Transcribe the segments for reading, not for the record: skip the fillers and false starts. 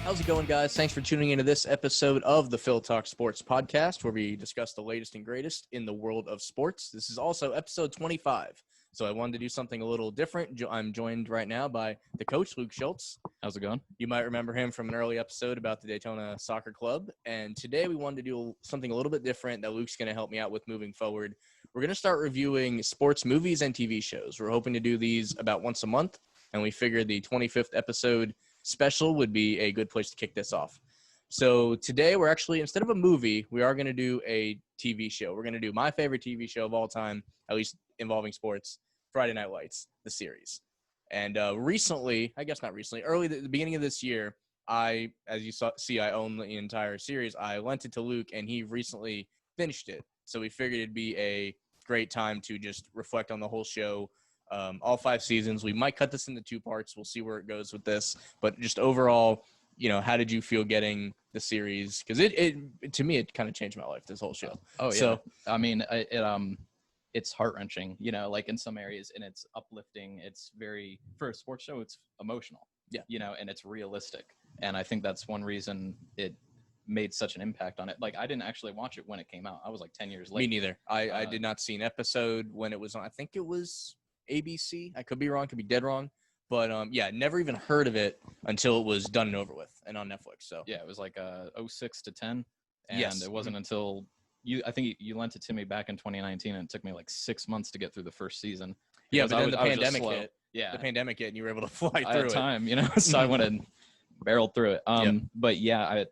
How's it going, guys? Thanks for tuning into this episode of the Phil Talk Sports Podcast, where we discuss the latest and greatest in the world of sports. This is also episode 25, so I wanted to do something a little different. I'm joined right now by the coach, Luke Schulz. How's it going? You might remember him from an early episode about the Daytona Soccer Club, and today we wanted to do something a little bit different that Luke's going to help me out with moving forward. We're going to start reviewing sports movies and TV shows. We're hoping to do these about once a month, and we figured the 25th episode special would be a good place to kick this off. So today we're actually, instead of a movie, we are going to do a TV show. We're going to do my favorite TV show of all time, at least involving sports, Friday Night Lights, the series. And recently, I guess not recently, early at the beginning of this year, as you see, I own the entire series. I lent it to Luke, and he recently finished it. So we figured it'd be a great time to just reflect on the whole show. All 5 seasons. We might cut this into 2 parts. We'll see where it goes with this. But just overall, how did you feel getting the series? Because it to me, it kind of changed my life, this whole show. Oh, yeah. So, I mean, it's heart-wrenching, like in some areas, and it's uplifting. It's very, for a sports show, it's emotional. Yeah. And it's realistic. And I think that's one reason it made such an impact on it. Like, I didn't actually watch it when it came out. I was like 10 years late. Me neither. I did not see an episode when it was on. I think it was ABC. I could be wrong, could be dead wrong. But, never even heard of it until it was done and over with and on Netflix. So yeah, it was like 06 to 10. And yes. It wasn't until I think you lent it to me back in 2019, and it took me like 6 months to get through the first season. Yeah, but then the pandemic hit. Yeah. The pandemic hit, and you were able to fly I through had it. time, so I went and barreled through it. Yeah. But yeah,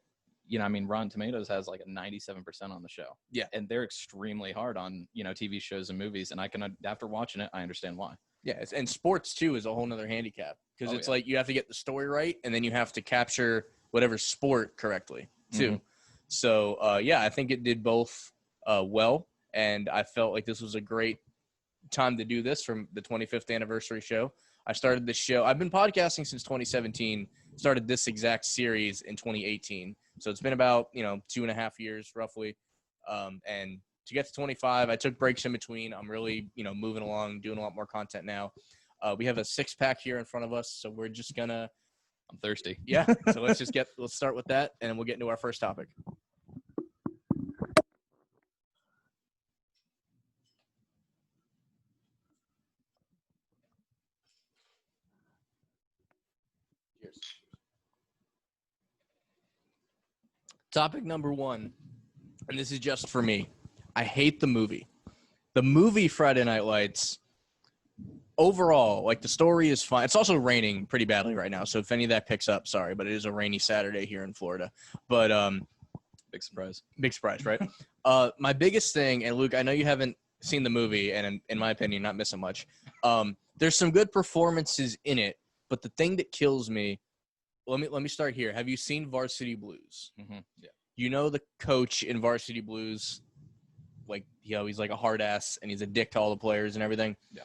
Rotten Tomatoes has like a 97% on the show. Yeah. And they're extremely hard on, TV shows and movies. And after watching it, I understand why. Yeah, and sports, too, is a whole nother handicap. Because it's like you have to get the story right, and then you have to capture whatever sport correctly, too. Mm-hmm. So, I think it did both well. And I felt like this was a great time to do this from the 25th anniversary show. I started this show. I've been podcasting since 2017, started this exact series in 2018. So it's been about, 2.5 years roughly. And to get to 25, I took breaks in between. I'm really, moving along, doing a lot more content now. We have a 6-pack here in front of us. So we're just I'm thirsty. Yeah. So let's start with that, and we'll get into our first topic. Cheers. Topic number 1, and this is just for me. I hate the movie. The movie Friday Night Lights, overall, like, the story is fine. It's also raining pretty badly right now, so if any of that picks up, sorry, but it is a rainy Saturday here in Florida. But big surprise. Big surprise, right? My biggest thing, and Luke, I know you haven't seen the movie, and in my opinion, not missing much. There's some good performances in it, but the thing that kills me, let me start here. Have you seen Varsity Blues? Mm-hmm. Yeah. The coach in Varsity Blues, like, he's like a hard ass, and he's a dick to all the players and everything. Yeah.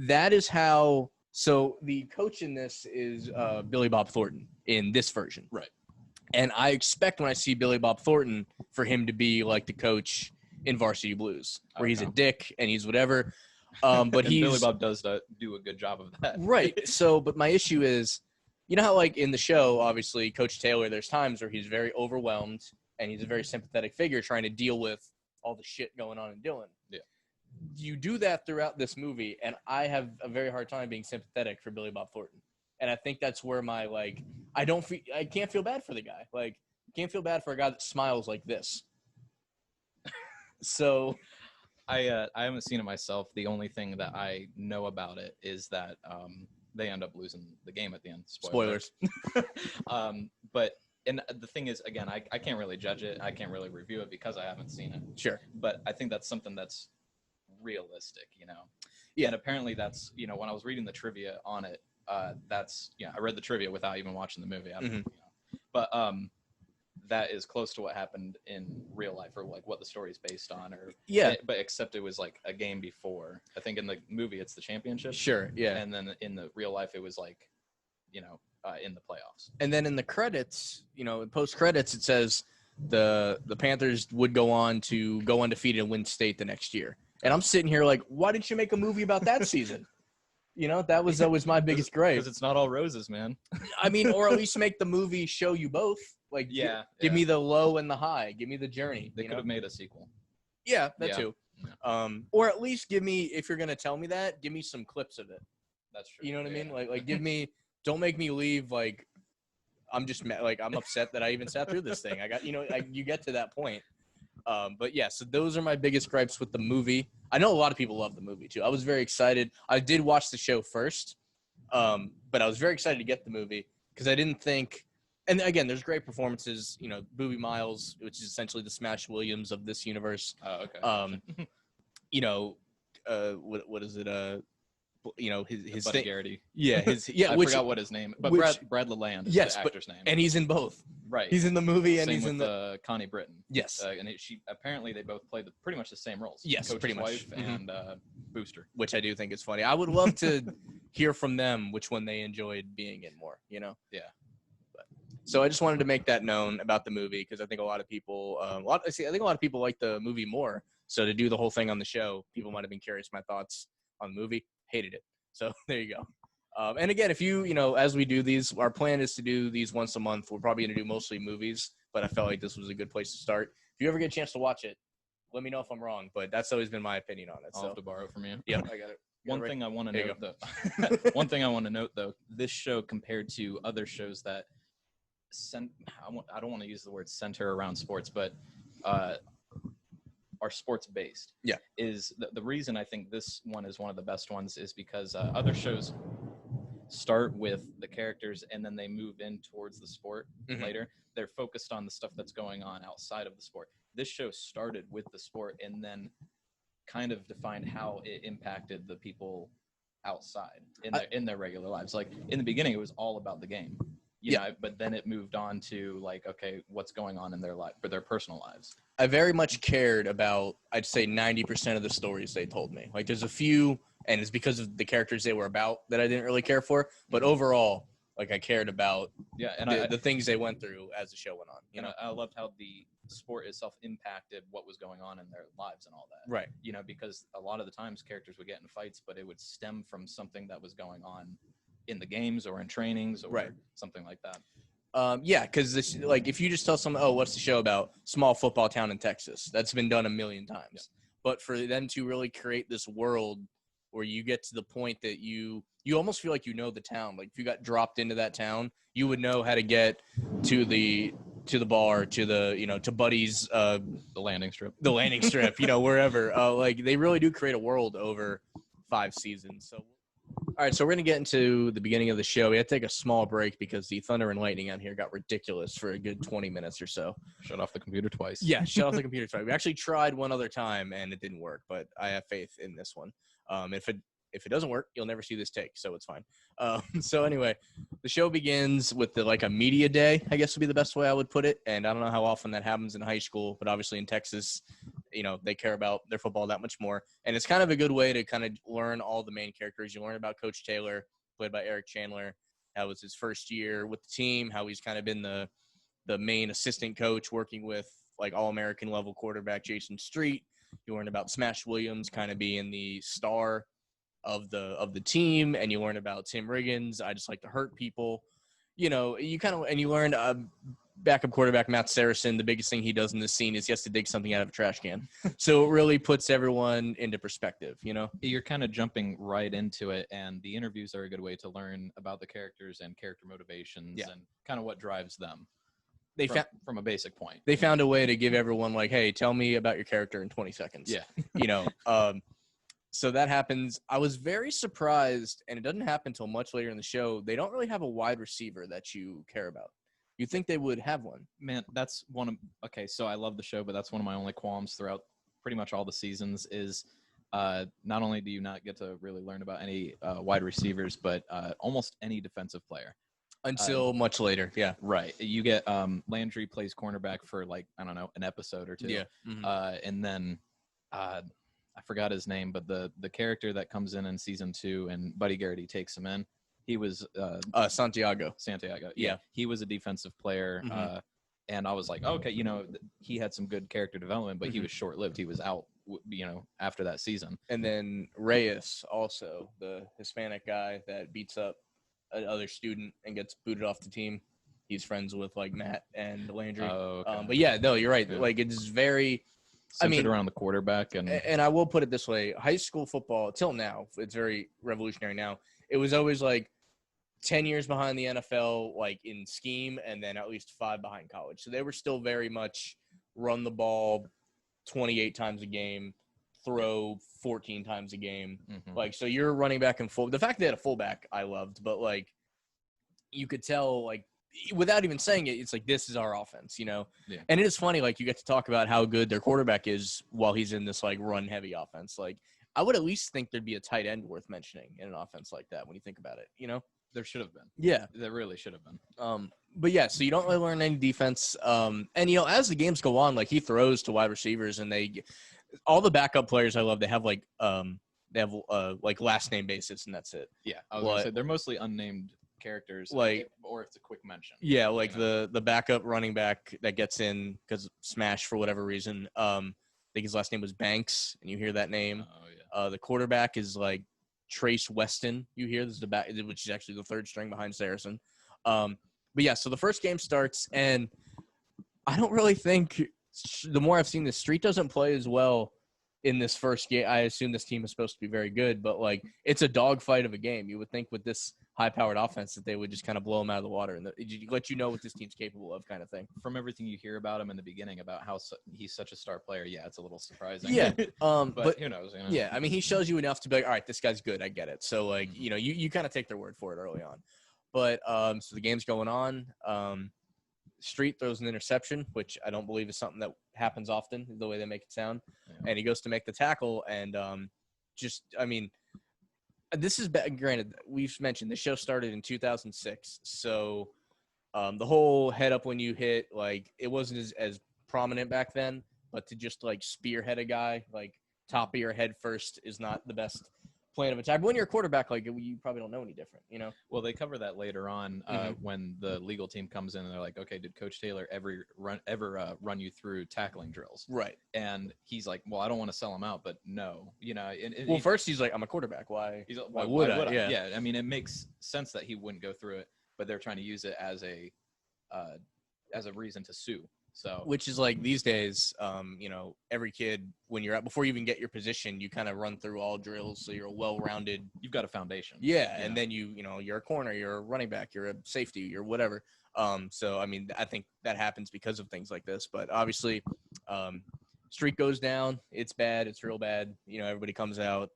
That is how. So the coach in this is Billy Bob Thornton in this version, right? And I expect when I see Billy Bob Thornton for him to be like the coach in Varsity Blues, where he's a dick and he's whatever. But Billy Bob does do a good job of that, right? So, but my issue is, how like in the show, obviously, Coach Taylor, there's times where he's very overwhelmed and he's a very sympathetic figure trying to deal with all the shit going on in Dillon. Yeah. You do that throughout this movie, and I have a very hard time being sympathetic for Billy Bob Thornton. And I think that's where my, I can't feel bad for the guy. Like, I can't feel bad for a guy that smiles like this. So I haven't seen it myself. The only thing that I know about it is that they end up losing the game at the end. Spoilers. But and the thing is, again, I can't really judge it. I can't really review it because I haven't seen it. Sure. But I think that's something that's realistic, Yeah. And apparently that's, when I was reading the trivia on it, I read the trivia without even watching the movie. But that is close to what happened in real life, or like what the story is based on, or but except it was like a game before. I think in the movie it's the championship. Sure, yeah. And then in the real life it was like, in the playoffs. And then in the credits, post credits, it says the Panthers would go on to go undefeated and win state the next year. And I'm sitting here like, why didn't you make a movie about that season? You know, that was always my biggest gripe. Because it's not all roses, man. I mean, or at least make the movie show you both. Like, give me the low and the high. Give me the journey. They could have made a sequel. Yeah, that too. Yeah. Or at least give me, if you're gonna tell me that, give me some clips of it. That's true. You know what I mean? Like give me. Don't make me leave like I'm just like I'm upset that I even sat through this thing. I got you get to that point. But yeah, so those are my biggest gripes with the movie. I know a lot of people love the movie too. I was very excited. I did watch the show first, but I was very excited to get the movie because I didn't think. And again, there's great performances. You know, Boobie Miles, which is essentially the Smash Williams of this universe. Oh, okay. You know, what is it? You know, his Buddy Garrity. Yeah, I forgot what his name, but Brad LaLand is the actor's name. And he's in both. Right. He's in the movie and he's in the Connie Britton. Yes. She apparently they both play pretty much the same roles. Yes, Coach's pretty much. Wife and Booster. Which I do think is funny. I would love to hear from them which one they enjoyed being in more, you know? Yeah. So I just wanted to make that known about the movie because I think a lot of people I think a lot of people like the movie more. So to do the whole thing on the show, people might have been curious my thoughts on the movie. Hated it. So there you go. And again, if you know, as we do these, our plan is to do these once a month. We're probably going to do mostly movies, but I felt like this was a good place to start. If you ever get a chance to watch it, let me know if I'm wrong, but that's always been my opinion on it. I'll have to borrow from you. Yep, I got it. One thing I want to note, one thing I want to note, though, this show compared to other shows that I don't want to use the word center around sports, but are sports based. Yeah. Is the reason I think this one is one of the best ones is because other shows start with the characters and then they move in towards the sport later. They're focused on the stuff that's going on outside of the sport. This show started with the sport and then kind of defined how it impacted the people outside in their regular lives. Like in the beginning, it was all about the game. You know, but then it moved on to like, okay, what's going on in their life, for their personal lives. I very much cared about, I'd say 90% of the stories they told me. Like there's a few, and it's because of the characters they were about that I didn't really care for. But overall, like I cared about the things they went through as the show went on. You know, I loved how the sport itself impacted what was going on in their lives and all that. Right. You know, because a lot of the times characters would get in fights, but it would stem from something that was going on in the games or in trainings or something like that. Yeah, because like if you just tell someone, oh, what's the show about? Small football town in Texas. That's been done a million times. Yeah. But for them to really create this world where you get to the point that you almost feel like you know the town. Like if you got dropped into that town, you would know how to get to the bar, to the, to Buddy's the landing strip, wherever. Like they really do create a world over 5 seasons. So all right, so we're going to get into the beginning of the show. We had to take a small break because the thunder and lightning out here got ridiculous for a good 20 minutes or so. Shut off the computer twice. Yeah, shut off the computer twice. We actually tried one other time, and it didn't work, but I have faith in this one. If it doesn't work, you'll never see this take, so it's fine. So anyway, the show begins with a media day, I guess would be the best way I would put it. And I don't know how often that happens in high school, but obviously in Texas, they care about their football that much more. And it's kind of a good way to kind of learn all the main characters. You learn about Coach Taylor, played by Eric Chandler. That was his first year with the team, how he's kind of been the main assistant coach working with like All-American level quarterback Jason Street. You learn about Smash Williams kind of being the star of the team, and you learn about Tim Riggins. I just like to hurt people. You learn backup quarterback Matt Saracen. The biggest thing he does in this scene is he has to dig something out of a trash can. So it really puts everyone into perspective. You're kind of jumping right into it, and the interviews are a good way to learn about the characters and character motivations and kind of what drives them. From a basic point. They found a way to give everyone like, hey, tell me about your character in 20 seconds. Yeah. So that happens. I was very surprised, and it doesn't happen until much later in the show. They don't really have a wide receiver that you care about. You think they would have one. Man, that's so I love the show, but that's one of my only qualms throughout pretty much all the seasons is not only do you not get to really learn about any wide receivers, but almost any defensive player. Until much later, yeah. Right. You get Landry plays cornerback for an episode or two. Yeah. Mm-hmm. And then I forgot his name, but the character that comes in season 2 and Buddy Garrity takes him in. He was Santiago. Yeah. He was a defensive player. Mm-hmm. And I was like, okay, he had some good character development, but he was short-lived. He was out after that season. And then Reyes, also the Hispanic guy that beats up another student and gets booted off the team. He's friends with like Matt and Landry. Oh, okay. But yeah, no, you're right. Yeah. Like it's very centered around the quarterback. And I will put it this way: high school football till now, it's very revolutionary now. It was always like 10 years behind the NFL, like in scheme, and then at least 5 behind college. So they were still very much run the ball 28 times a game, throw 14 times a game. Mm-hmm. Like, so you're running back and full. The fact they had a fullback, I loved, but like you could tell, like, without even saying it, it's like, this is our offense, Yeah. And it is funny, like, you get to talk about how good their quarterback is while he's in this, like, run-heavy offense. Like, I would at least think thered be a tight end worth mentioning in an offense like that when you think about it, There should have been. Yeah. There really should have been. But, yeah, so you don't really learn any defense. And, as the games go on, like, he throws to wide receivers, and all the backup players I love, they have, like, last name basis, and that's it. Yeah, I was going to say, they're mostly unnamed characters, like, or it's a quick mention. Yeah, like the backup running back that gets in because Smash for whatever reason. I think his last name was Banks, and you hear that name. Oh yeah. The quarterback is like Trace Weston. You hear this is the back, which is actually the third string behind Saracen. But yeah, so the first game starts, and I don't really think the more I've seen the Street doesn't play as well in this first game. I assume this team is supposed to be very good, but like it's a dogfight of a game. You would think with this high-powered offense that they would just kind of blow them out of the water and let you know what this team's capable of, kind of thing. From everything you hear about him in the beginning about how he's such a star player, yeah, it's a little surprising. Yeah, but who knows? Yeah, I mean, he shows you enough to be like, all right, this guy's good. I get it. So like, you kind of take their word for it early on. But so the game's going on. Street throws an interception, which I don't believe is something that happens often, the way they make it sound. Yeah. And he goes to make the tackle, and this is granted, we've mentioned the show started in 2006, so the whole head up when you hit, like, it wasn't as prominent back then, but to just like spearhead a guy, like top of your head first, is not the best plan of attack. But when you're a quarterback, like, you probably don't know any different, Well, they cover that later on when the legal team comes in and they're like, okay, did Coach Taylor ever run you through tackling drills? Right. And he's like, well, I don't want to sell him out, but no, first he's like, I'm a quarterback. Why? He's like, why would I? Yeah. I mean, it makes sense that he wouldn't go through it, but they're trying to use it as a reason to sue. So, which is like these days, every kid, when you're before you even get your position, you kind of run through all drills, so you're a well-rounded. You've got a foundation. Yeah, and then you're a corner, you're a running back, you're a safety, you're whatever. So I mean, I think that happens because of things like this. But obviously, Street goes down. It's bad. It's real bad. Everybody comes out.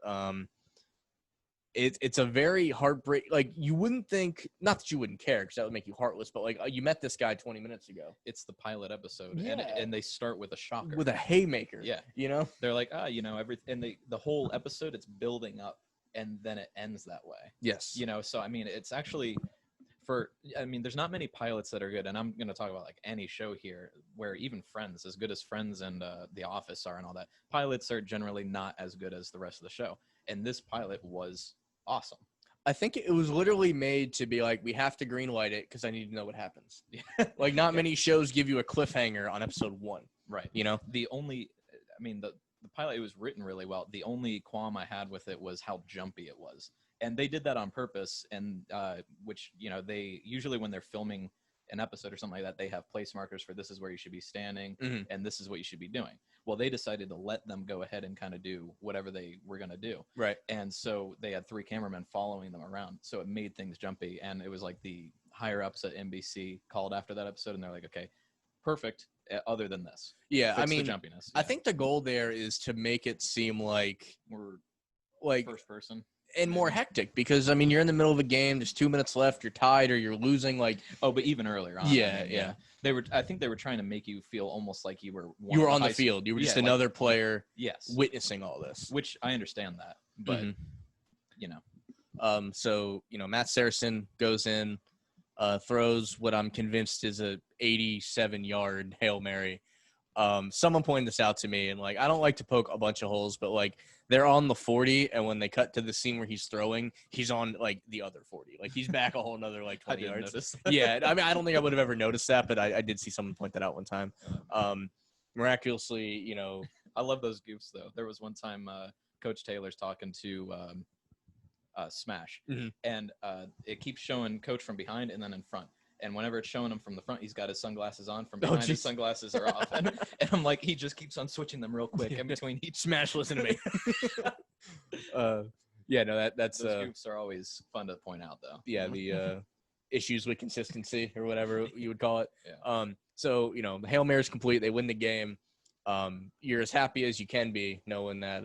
It's a very heartbreak. Like, you wouldn't think, not that you wouldn't care because that would make you heartless, but like, you met this guy 20 minutes ago. It's the pilot episode, yeah. and they start with a shocker, with a haymaker. Yeah, they're like, the whole episode, it's building up, and then it ends that way. Yes, So I mean, it's actually there's not many pilots that are good, and I'm going to talk about like any show here where even Friends, as good as Friends and The Office are and all that, pilots are generally not as good as the rest of the show, and this pilot was awesome. I think it was literally made to be like, we have to green light it because I need to know what happens. Like, not many shows give you a cliffhanger on episode 1. Right. The pilot, it was written really well. The only qualm I had with it was how jumpy it was. And they did that on purpose, and which, they usually, when they're filming an episode or something like that, they have place markers for this is where you should be standing, and this is what you should be doing. Well, they decided to let them go ahead and kind of do whatever they were going to do. Right. And so they had 3 cameramen following them around. So it made things jumpy. And it was like the higher ups at NBC called after that episode, and they're like, okay, perfect. Other than this. Yeah. Fix the jumpiness. Yeah. I think the goal there is to make it seem like we're like first person. And more hectic because, you're in the middle of a game. There's 2 minutes left. You're tied or you're losing. Like, but even earlier on. Yeah. I think they were trying to make you feel almost like you were on the field. You were just another player. Yes. Witnessing all this. Which I understand that, but So Matt Saracen goes in, throws what I'm convinced is a 87-yard Hail Mary. Someone pointed this out to me, and like, I don't like to poke a bunch of holes, but like, they're on the 40, and when they cut to the scene where he's throwing, he's on like the other 40. Like, he's back a whole nother like 20 yards. Yeah, I don't think I would have ever noticed that, but I did see someone point that out one time. Miraculously, I love those goofs though. There was one time Coach Taylor's talking to Smash, and it keeps showing Coach from behind and then in front. And whenever it's showing him from the front, he's got his sunglasses on. From behind, his sunglasses are off. And I'm like, he just keeps on switching them real quick in between each. Smash, listen to me. Yeah, no, that's those goofs are always fun to point out, though. Yeah, the issues with consistency or whatever you would call it. Yeah. So the Hail Mary is complete. They win the game. You're as happy as you can be knowing that.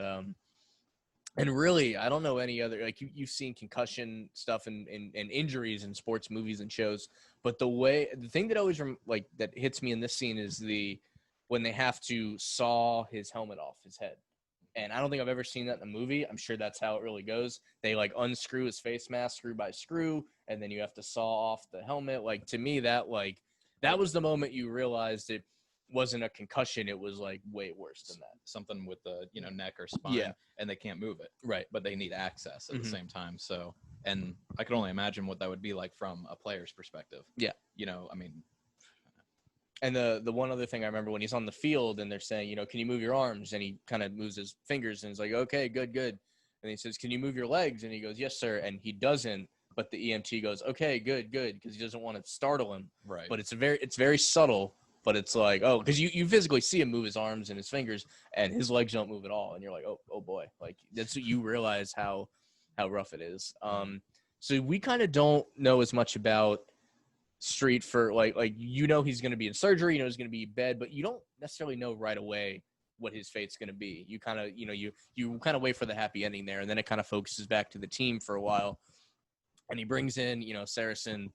And really, I don't know any other, like you've seen concussion stuff and injuries in sports movies and shows, but the thing that always that hits me in this scene is when they have to saw his helmet off his head. And I don't think I've ever seen that in a movie. I'm sure that's how it really goes. They unscrew his face mask screw by screw, and then you have to saw off the helmet. Like, to me, that was the moment you realized it wasn't a concussion. It was way worse than that. Something with the neck or spine, and they can't move it. Right. But they need access at the same time. So, and I could only imagine what that would be like from a player's perspective. Yeah. I mean. And the one other thing I remember when he's on the field and they're saying, can you move your arms? And he kind of moves his fingers and he's like, okay, good. And he says, can you move your legs? And he goes, yes, sir. And he doesn't. But the EMT goes, okay, good. Because he doesn't want to startle him. Right. But it's very subtle. But it's like, oh, because you physically see him move his arms and his fingers, and his legs don't move at all. And you're like, oh boy. Like, that's what you realize how rough it is. So we kind of don't know as much about Street for he's going to be in surgery, he's going to be in bed, but you don't necessarily know right away what his fate's going to be. You kind of, you kind of wait for the happy ending there, and then it kind of focuses back to the team for a while. And he brings in, Saracen,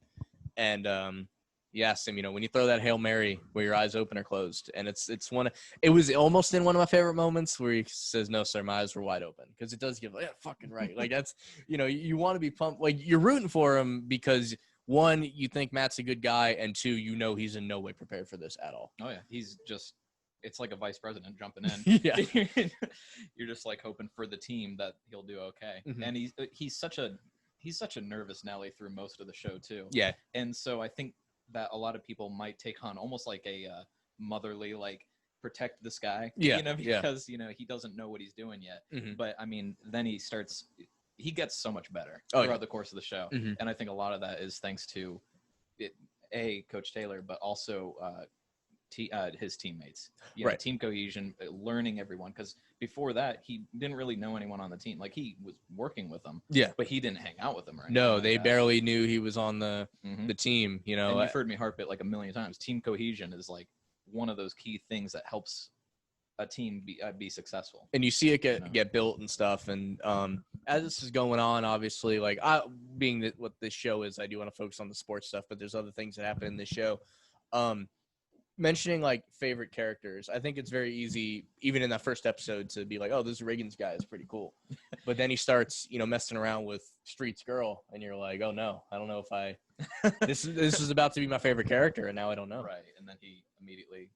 and he asks him, when you throw that Hail Mary, were your eyes open or closed? And it was almost in one of my favorite moments where he says, no, sir, my eyes were wide open. Because it does give, fucking right. Like, that's, you want to be pumped. Like, you're rooting for him because, one, you think Matt's a good guy, and two, he's in no way prepared for this at all. Oh, yeah. He's just – it's like a vice president jumping in. Yeah. You're just, hoping for the team that he'll do okay. Mm-hmm. And he's such a nervous Nelly through most of the show, too. Yeah. And so I think that a lot of people might take on almost like a motherly, protect this guy. Yeah. Because, he doesn't know what he's doing yet. Mm-hmm. But, I mean, then he gets so much better throughout the course of the show. Mm-hmm. And I think a lot of that is thanks to Coach Taylor, but also his teammates, right. Team cohesion, learning everyone. Because before that, he didn't really know anyone on the team. He was working with them, but he didn't hang out with them or anything. No, they barely knew he was on the team, And you've heard me harp it a million times. Team cohesion is one of those key things that helps a team be successful, and you see it get built and stuff. And as this is going on, obviously, what this show is, I do want to focus on the sports stuff, but there's other things that happen in this show. Mentioning favorite characters, I think it's very easy, even in that first episode, to be like, oh, this Riggins guy is pretty cool. But then he starts, messing around with Street's girl, and you're like, oh no, I don't know if this is about to be my favorite character, and now I don't know. Right, and then he immediately.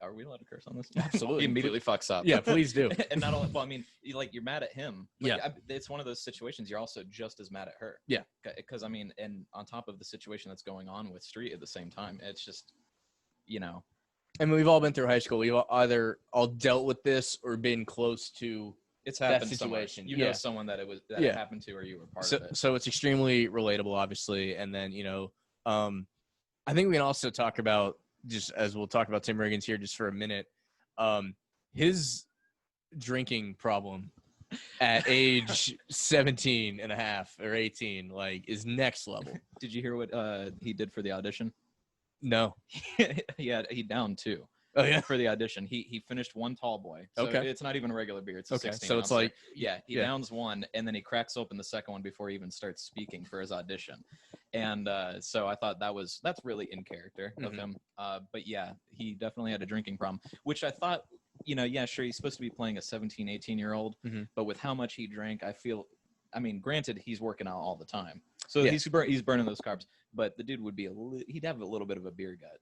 Are we allowed to curse on this? Absolutely. He immediately fucks up. Yeah, please do. And not only, you're mad at him. It's one of those situations you're also just as mad at her. Yeah. Because, and on top of the situation that's going on with Street at the same time, it's just, I mean, we've all been through high school. We've either all dealt with this or been close to it's happened that situation. You know someone that it happened to, or you were part of it. So it's extremely relatable, obviously. And then, I think we can also talk about, just as we'll talk about Tim Riggins here just for a minute, his drinking problem at age 17 and a half or 18, is next level. Did you hear what he did for the audition? No. He downed two. Oh, yeah? For the audition. He finished one tall boy. So okay. It's not even a regular beer. It's a 16 So it's ouncer. He downs one, and then he cracks open the second one before he even starts speaking for his audition. And so I thought that's really in character of him. But yeah, he definitely had a drinking problem, which I thought, sure, he's supposed to be playing a 17, 18-year-old, but with how much he drank, granted, he's working out all the time. So he's burning those carbs, but the dude would he'd have a little bit of a beer gut.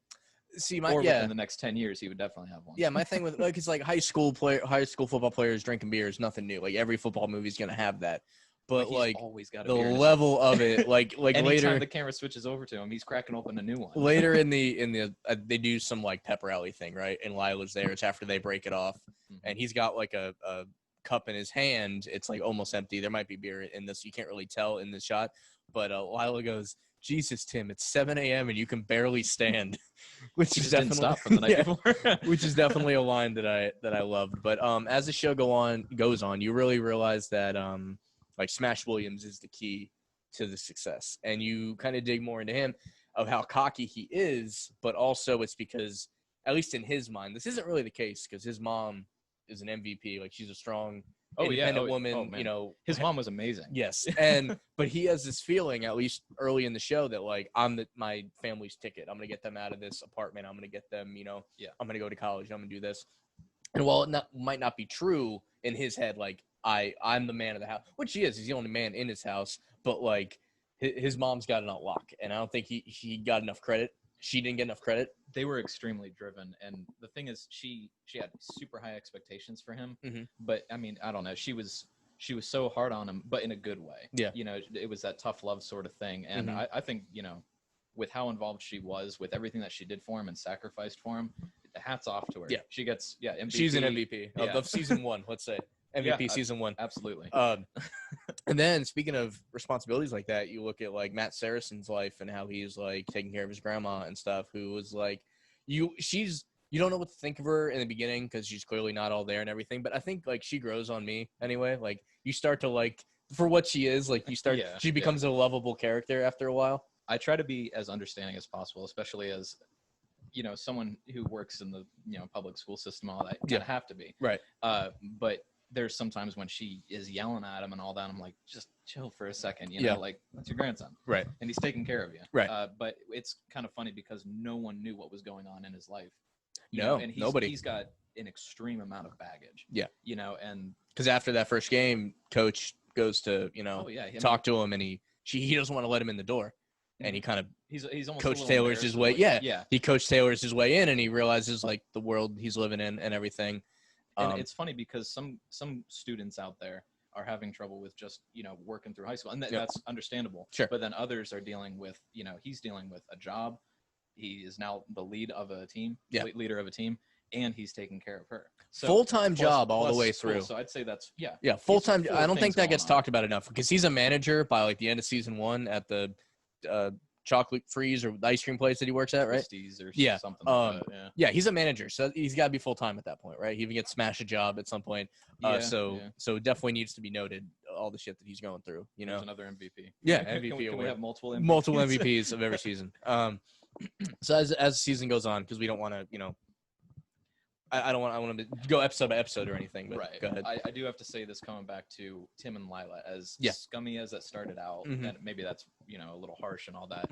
See, within the next 10 years, he would definitely have one. Yeah, my thing with it's high school football players drinking beer is nothing new. Every football movie is gonna have that. But he's always got the level of it, anytime later the camera switches over to him, he's cracking open a new one. Later in the they do some pep rally thing, right? And Lila's there. It's after they break it off, and he's got like a cup in his hand. It's like almost empty. There might be beer in this. You can't really tell in the shot. But Lila goes, Jesus, Tim, it's 7 a.m. and you can barely stand, which is definitely stop from the night before. which is definitely a line that I loved. But as the show goes on, you really realize that like Smash Williams is the key to the success, and you kind of dig more into him of how cocky he is, but also it's because, at least in his mind, this isn't really the case because his mom is an MVP. Like, she's a strong, independent woman. You know, his mom was amazing. Yes, but he has this feeling, at least early in the show, that like my family's ticket. I'm gonna get them out of this apartment. I'm gonna get them. You know, I'm gonna go to college. I'm gonna do this. And while it might not be true in his head, like I'm the man of the house, which he is. He's the only man in his house. But like his mom's got it on lock, and I don't think he got enough credit. She didn't get enough credit. They were extremely driven, and the thing is, she had super high expectations for him. But I mean, I don't know. She was so hard on him, but in a good way. Yeah. You know, it was that tough love sort of thing, and I think, you know, with how involved she was with everything that she did for him and sacrificed for him, hats off to her. Yeah. She gets MVP. She's an MVP of season 1. Let's say MVP season 1. Absolutely. And then speaking of responsibilities like that, you look at like Matt Saracen's life and how he's like taking care of his grandma and stuff, who was like, you don't know what to think of her in the beginning because she's clearly not all there and everything. But I think like she grows on me anyway. Like you start to like, for what she is, like she becomes a lovable character after a while. I try to be as understanding as possible, especially as, you know, someone who works in the, you know, public school system, all that. You have to be. Right. But there's sometimes when she is yelling at him and all that, I'm like, just chill for a second, you know, like, that's your grandson. Right. And he's taking care of you. Right. But it's kind of funny because no one knew what was going on in his life. And nobody. He's got an extreme amount of baggage. Yeah. You know, and because after that first game, coach goes to, you know, talk to him, and he doesn't want to let him in the door. And he kind of he's almost Coach Taylor's his way. Yeah. He Coach Taylor's his way in, and he realizes like the world he's living in and everything. And it's funny because some students out there are having trouble with just, you know, working through high school, and that's understandable. Sure. But then others are dealing with, you know, he's dealing with a job. He is now the leader of a team, and he's taking care of her. So full-time job all the way through. So I'd say that's full-time. I don't think that gets talked about enough because he's a manager by like the end of season 1 at the chocolate freeze or the ice cream place that he works at, right? Or something like that, yeah, he's a manager, so he's got to be full-time at that point, right? He even gets smashed a job at some point. So definitely needs to be noted all the shit that he's going through, you know. There's another MVP. Yeah, MVP can we have multiple MVPs of every season. So as the season goes on, because we don't want to, you know, I want to go episode by episode or anything, but go ahead. I do have to say this, coming back to Tim and Lila, as scummy as that started out, and maybe that's, you know, a little harsh and all that,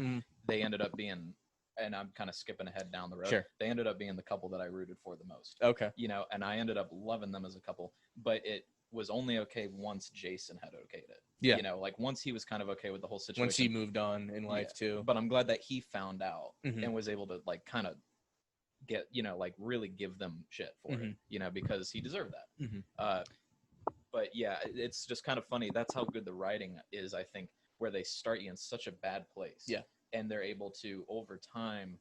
they ended up being, and I'm kind of skipping ahead down the road, they ended up being the couple that I rooted for the most. Okay. You know, and I ended up loving them as a couple, but it was only okay once Jason had okayed it. Yeah. You know, like once he was kind of okay with the whole situation. Once he moved on in life too. But I'm glad that he found out and was able to like kind of get, you know, like really give them shit for it, you know, because he deserved that. But yeah, it's just kind of funny. That's how good the writing is, I think, where they start you in such a bad place. Yeah. And they're able to, over time,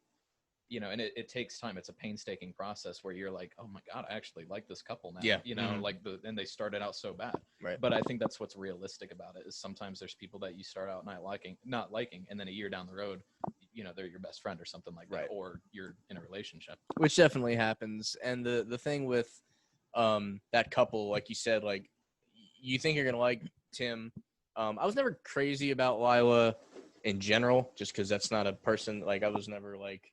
you know, and it takes time. It's a painstaking process where you're like, oh my God, I actually like this couple now. Yeah. You know, like and they started out so bad. Right. But I think that's what's realistic about it, is sometimes there's people that you start out not liking, and then a year down the road, you know, they're your best friend or something like that, or you're in a relationship. Which definitely happens. And the thing with that couple, like you said, like you think you're gonna like Tim. I was never crazy about Lila in general, just because that's not a person. Like I was never like,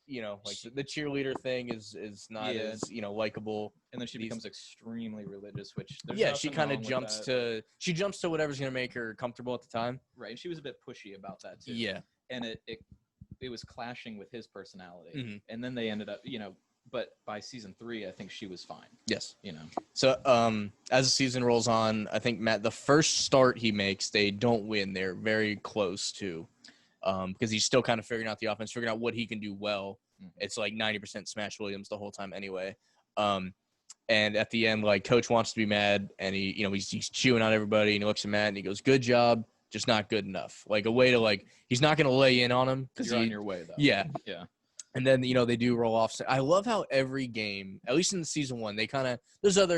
you know, like the cheerleader thing is not as, you know, likable. And then she becomes extremely religious, which she kind of jumps to whatever's gonna make her comfortable at the time. Right. And she was a bit pushy about that too. Yeah. And it was clashing with his personality. And then they ended up, you know, but by season 3, I think she was fine. Yes. You know. So as the season rolls on, I think Matt, the first start he makes, they don't win. They're very close to, because he's still kind of figuring out the offense, figuring out what he can do well. It's like 90% Smash Williams the whole time anyway. And at the end, like coach wants to be mad, and he, you know, he's chewing on everybody, and he looks at Matt and he goes, "Good job, just not good enough." Like a way to like, he's not going to lay in on him because you're on your way though. Yeah. Yeah. And then, they do roll off. I love how every game, at least in season 1, they kind of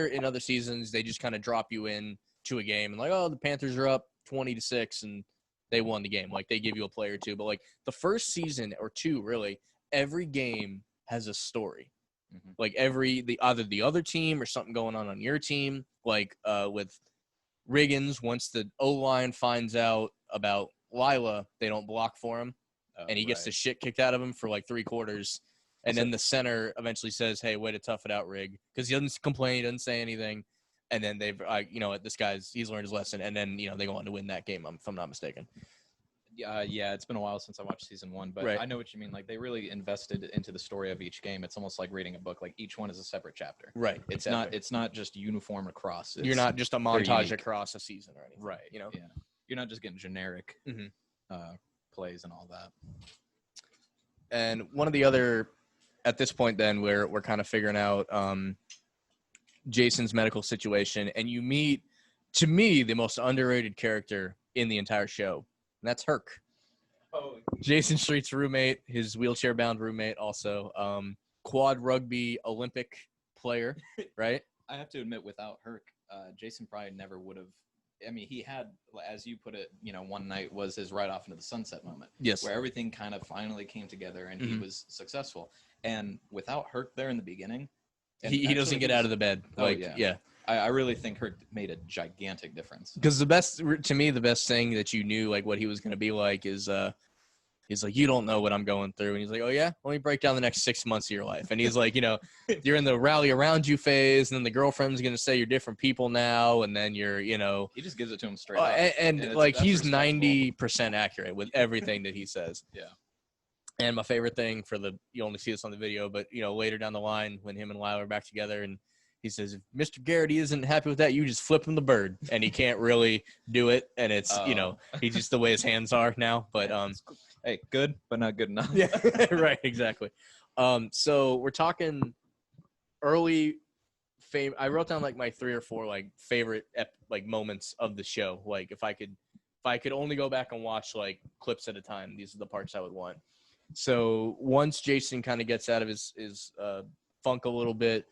– in other seasons, they just kind of drop you in to a game and like, oh, the Panthers are up 20-6 and they won the game. Like, they give you a play or two. But, like, the first season or two, really, every game has a story. Mm-hmm. Like, either the other team or something going on your team. Like, with Riggins, once the O-line finds out about Lila, they don't block for him. And he gets the shit kicked out of him for like 3 quarters. And then the center eventually says, hey, way to tough it out, Rig. Because he doesn't complain, he doesn't say anything. And then he's learned his lesson. And then, they go on to win that game, if I'm not mistaken. Yeah, it's been a while since I watched season 1, but I know what you mean. Like, they really invested into the story of each game. It's almost like reading a book. Like, each one is a separate chapter. Right. It's not just uniform across. You're not just a montage across a season or anything. Right. Yeah. You're not just getting generic plays and all that. And one of the other, at this point, then we're kind of figuring out Jason's medical situation, and you meet, to me, the most underrated character in the entire show, and that's Herc. Oh, Jason Street's roommate, his wheelchair-bound roommate, also quad rugby Olympic player, right? I have to admit, without Herc, Jason probably never would have. I mean, he had, as you put it, one night was his ride off into the sunset moment. Yes. Where everything kind of finally came together and he was successful. And without Herc there in the beginning, he doesn't get out of the bed. Yeah. I really think Herc made a gigantic difference. Because the best thing that you knew, like what he was going to be like, is he's like, you don't know what I'm going through. And he's like, oh, yeah? Let me break down the next 6 months of your life. And he's like, you're in the rally around you phase, and then the girlfriend's going to say you're different people now, and then you're, He just gives it to him straight up. And like, he's 90% accurate with everything that he says. Yeah. And my favorite thing you only see this on the video, but, later down the line when him and Lyle are back together and he says, if Mr. Garrity isn't happy with that, you just flip him the bird. And he can't really do it. And it's, he's just the way his hands are now. But, hey, good, but not good enough. Yeah, right, exactly. So we're talking early fame. I wrote down like my 3 or 4 like favorite moments of the show. Like if I could only go back and watch like clips at a time, these are the parts I would want. So once Jason kind of gets out of his funk a little bit,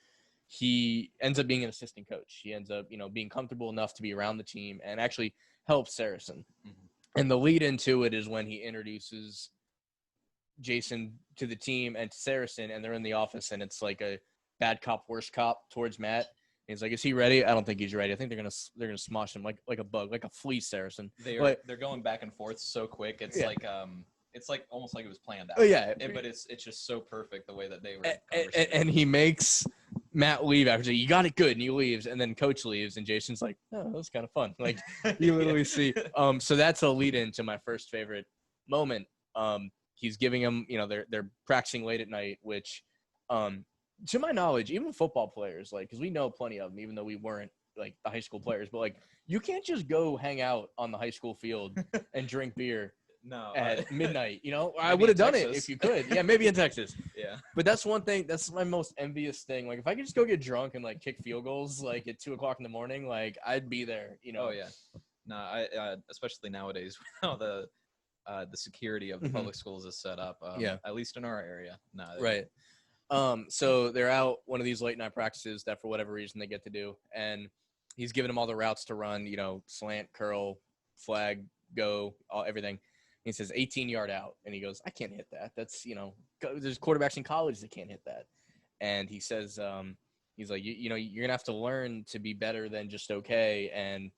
he ends up being an assistant coach. He ends up, being comfortable enough to be around the team and actually help Saracen. Mm-hmm. And the lead into it is when he introduces Jason to the team and to Saracen, and they're in the office, and it's like a bad cop, worst cop towards Matt. And he's like, "Is he ready?" I don't think he's ready. I think they're gonna smosh him like a bug, like a flea, Saracen. They're going back and forth so quick. It's like almost like it was planned out. Oh yeah, but it's just so perfect the way that they were. And he makes Matt leave after you got it good, and he leaves, and then Coach leaves, and Jason's like, "Oh, that was kind of fun." Like you literally see. So that's a lead into my first favorite moment. He's giving him, they're practicing late at night, which, to my knowledge, even football players, like, because we know plenty of them, even though we weren't like the high school players, but like you can't just go hang out on the high school field and drink beer. No, at midnight, I would have done it if you could. Yeah, maybe in Texas. Yeah. But that's one thing. That's my most envious thing. Like, if I could just go get drunk and like kick field goals like at 2:00 in the morning, like I'd be there. Oh yeah. No, I especially nowadays with how the security of the public schools is set up. At least in our area. No. Right. So they're out one of these late night practices that for whatever reason they get to do, and he's giving them all the routes to run. Slant, curl, flag, go, everything. He says 18-yard out, and he goes, I can't hit that. That's, there's quarterbacks in college that can't hit that. And he says, he's like, you're going to have to learn to be better than just okay. And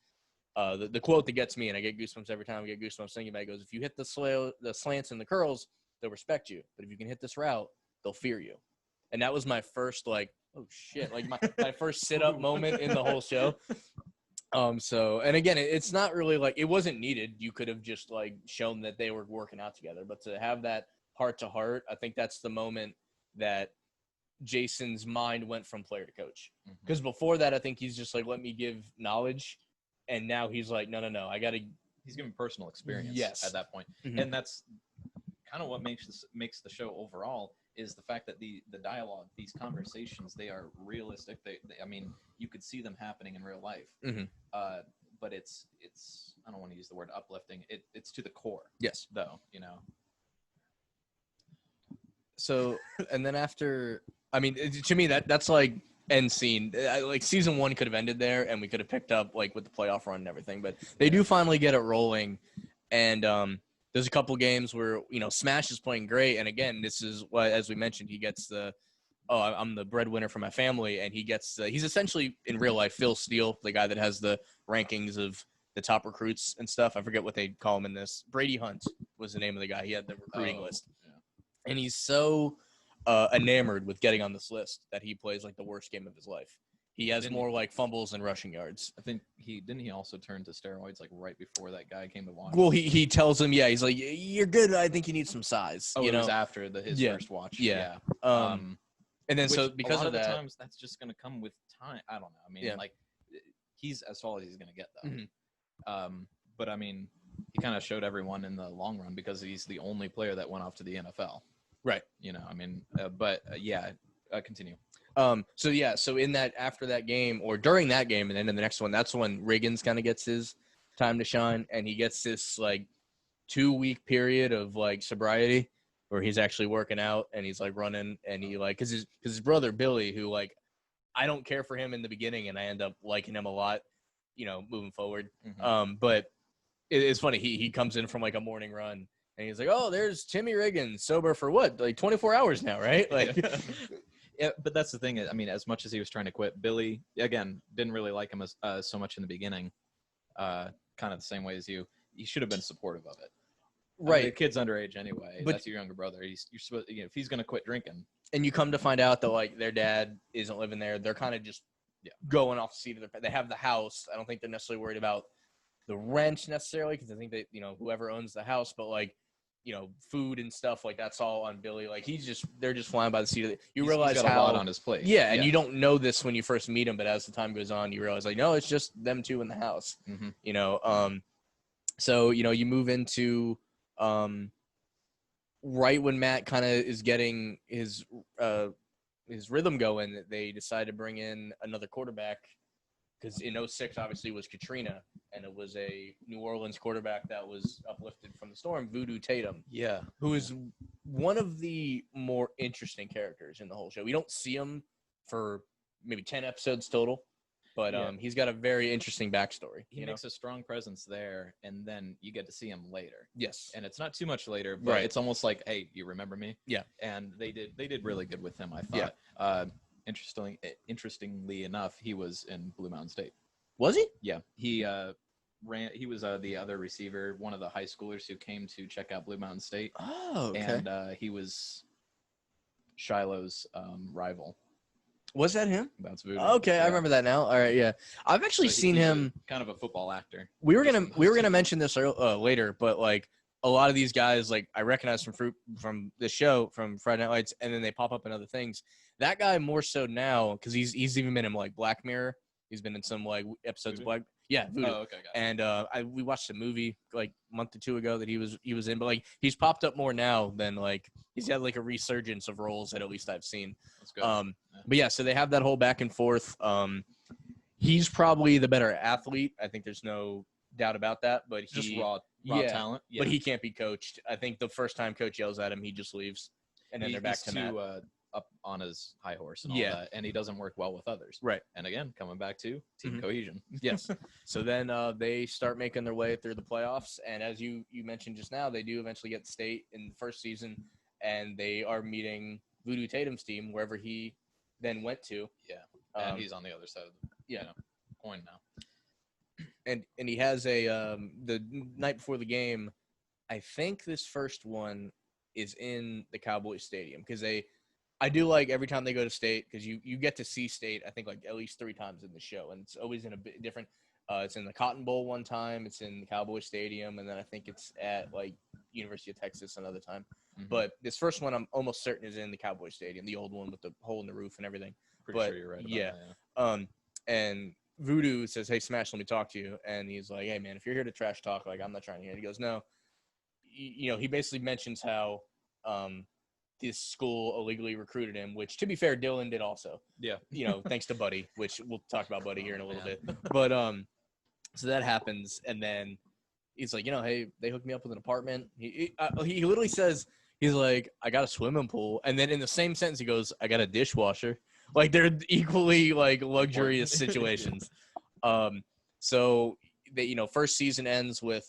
the quote that gets me, and I get goosebumps every time I get goosebumps thinking about it, goes, if you hit the slants and the curls, they'll respect you. But if you can hit this route, they'll fear you. And that was my first, like, oh, shit, like my first sit-up moment in the whole show. So, and again, it's not really like it wasn't needed. You could have just like shown that they were working out together, but to have that heart to heart, I think that's the moment that Jason's mind went from player to coach. Because before that, I think he's just like, let me give knowledge. And now he's like, no, he's giving personal experience at that point. And that's kind of what makes the show overall is the fact that the dialogue, these conversations, they are realistic. I mean, you could see them happening in real life. But it's I don't want to use the word uplifting. It's to the core. Yes. Though, So, and then after, I mean, to me, that's like end scene. Like season 1 could have ended there, and we could have picked up like with the playoff run and everything. But they do finally get it rolling, and there's a couple games where Smash is playing great, and again, this is what, as we mentioned, he gets the I'm the breadwinner for my family, and he gets he's essentially in real life Phil Steele, the guy that has the rankings of the top recruits and stuff. I forget what they call him in this. Brady Hunt was the name of the guy. He had the recruiting list. And he's so enamored with getting on this list that he plays like the worst game of his life. He has more like fumbles and rushing yards. I think he also turn to steroids like right before that guy came to watch. Well, he tells him, he's like, you're good. I think you need some size. Oh, it was after his first watch. Yeah. And then so because of that, the times that's just going to come with time. I don't know. I mean, like he's as tall as he's going to get though. Mm-hmm. But I mean, he kind of showed everyone in the long run because he's the only player that went off to the NFL. Right. I mean, continue. So in that, after that game or during that game and then in the next one, that's when Riggins kind of gets his time to shine, and he gets this like 2-week period of like sobriety where he's actually working out and he's like running, and he like, cause his brother Billy, who like, I don't care for him in the beginning and I end up liking him a lot, moving forward. Mm-hmm. But it's funny. He comes in from like a morning run and he's like, oh, there's Timmy Riggins, sober for what? Like 24 hours now, right? Like, yeah, but that's the thing. I mean, as much as he was trying to quit, Billy, again, didn't really like him as so much in the beginning, kind of the same way as you. He should have been supportive of it. Right. I mean, the kid's underage anyway. But that's your younger brother. You're supposed, if he's going to quit drinking. And you come to find out that, like, their dad isn't living there. They're kind of just going off the seat of their – they have the house. I don't think they're necessarily worried about the rent necessarily because I think that, whoever owns the house. But, like, food and stuff, like, that's all on Billy. Like, they're just flying by the seat of it. You realize he's got how – a lot on his plate. Yeah, and you don't know this when you first meet him, but as the time goes on, you realize, like, no, it's just them two in the house. Mm-hmm. So, you move into right when Matt kind of is getting his rhythm going, they decide to bring in another quarterback because in 06 obviously was Katrina, and it was a New Orleans quarterback that was uplifted from the storm, Voodoo Tatum. Yeah. Who is one of the more interesting characters in the whole show. We don't see him for maybe 10 episodes total. But he's got a very interesting backstory. He makes a strong presence there, and then you get to see him later. Yes, and it's not too much later, but it's almost like, hey, you remember me? Yeah. And they did really good with him, I thought. Yeah. Interestingly enough, he was in Blue Mountain State. Was he? Yeah. He He was the other receiver, one of the high schoolers who came to check out Blue Mountain State. Oh, okay. And he was Shiloh's rival. Was that him? That's Voodoo. Okay, yeah. I remember that now. All right, yeah. I've actually seen him. Kind of a football actor. We were gonna mention this later, but like a lot of these guys, like I recognize from this show, from Friday Night Lights, and then they pop up in other things. That guy more so now because he's even been in like Black Mirror. He's been in some like episodes Voodoo? of Black. Yeah, Voodoo. Oh, okay, got it. And we watched a movie like a month or two ago that he was in, but like he's popped up more now than like he's had like a resurgence of roles that at least I've seen. That's good. Yeah. But yeah, so they have that whole back and forth. He's probably the better athlete. I think there's no doubt about that. But just raw talent. Yeah. But he can't be coached. I think the first time coach yells at him, he just leaves, and then they're back to Matt. Up on his high horse and all that, and he doesn't work well with others. Right. And again, coming back to team cohesion. Yes. So then they start making their way through the playoffs, and as you mentioned just now, they do eventually get state in the first season, and they are meeting Voodoo Tatum's team wherever he then went to. Yeah. And he's on the other side of the coin now. And he has the night before the game, I think this first one is in the Cowboys Stadium because I do like every time they go to state because you get to see state, I think, like at least 3 times in the show. And it's always in a bit different. It's in the Cotton Bowl one time. It's in the Cowboys Stadium. And then I think it's at like University of Texas another time. Mm-hmm. But this first one I'm almost certain is in the Cowboys Stadium, the old one with the hole in the roof and everything. Pretty sure you're right about that, yeah. And Voodoo says, hey, Smash, let me talk to you. And he's like, hey, man, if you're here to trash talk, like I'm not trying to hear it. He goes, no. He basically mentions how this school illegally recruited him, which, to be fair, Dylan did also. Yeah. Thanks to Buddy, which we'll talk about Buddy here in a little bit. But so that happens, and then he's like, hey, they hooked me up with an apartment. He literally says, He's like, I got a swimming pool. And then in the same sentence, he goes, I got a dishwasher. Like, they're equally, like, luxurious situations. So, first season ends with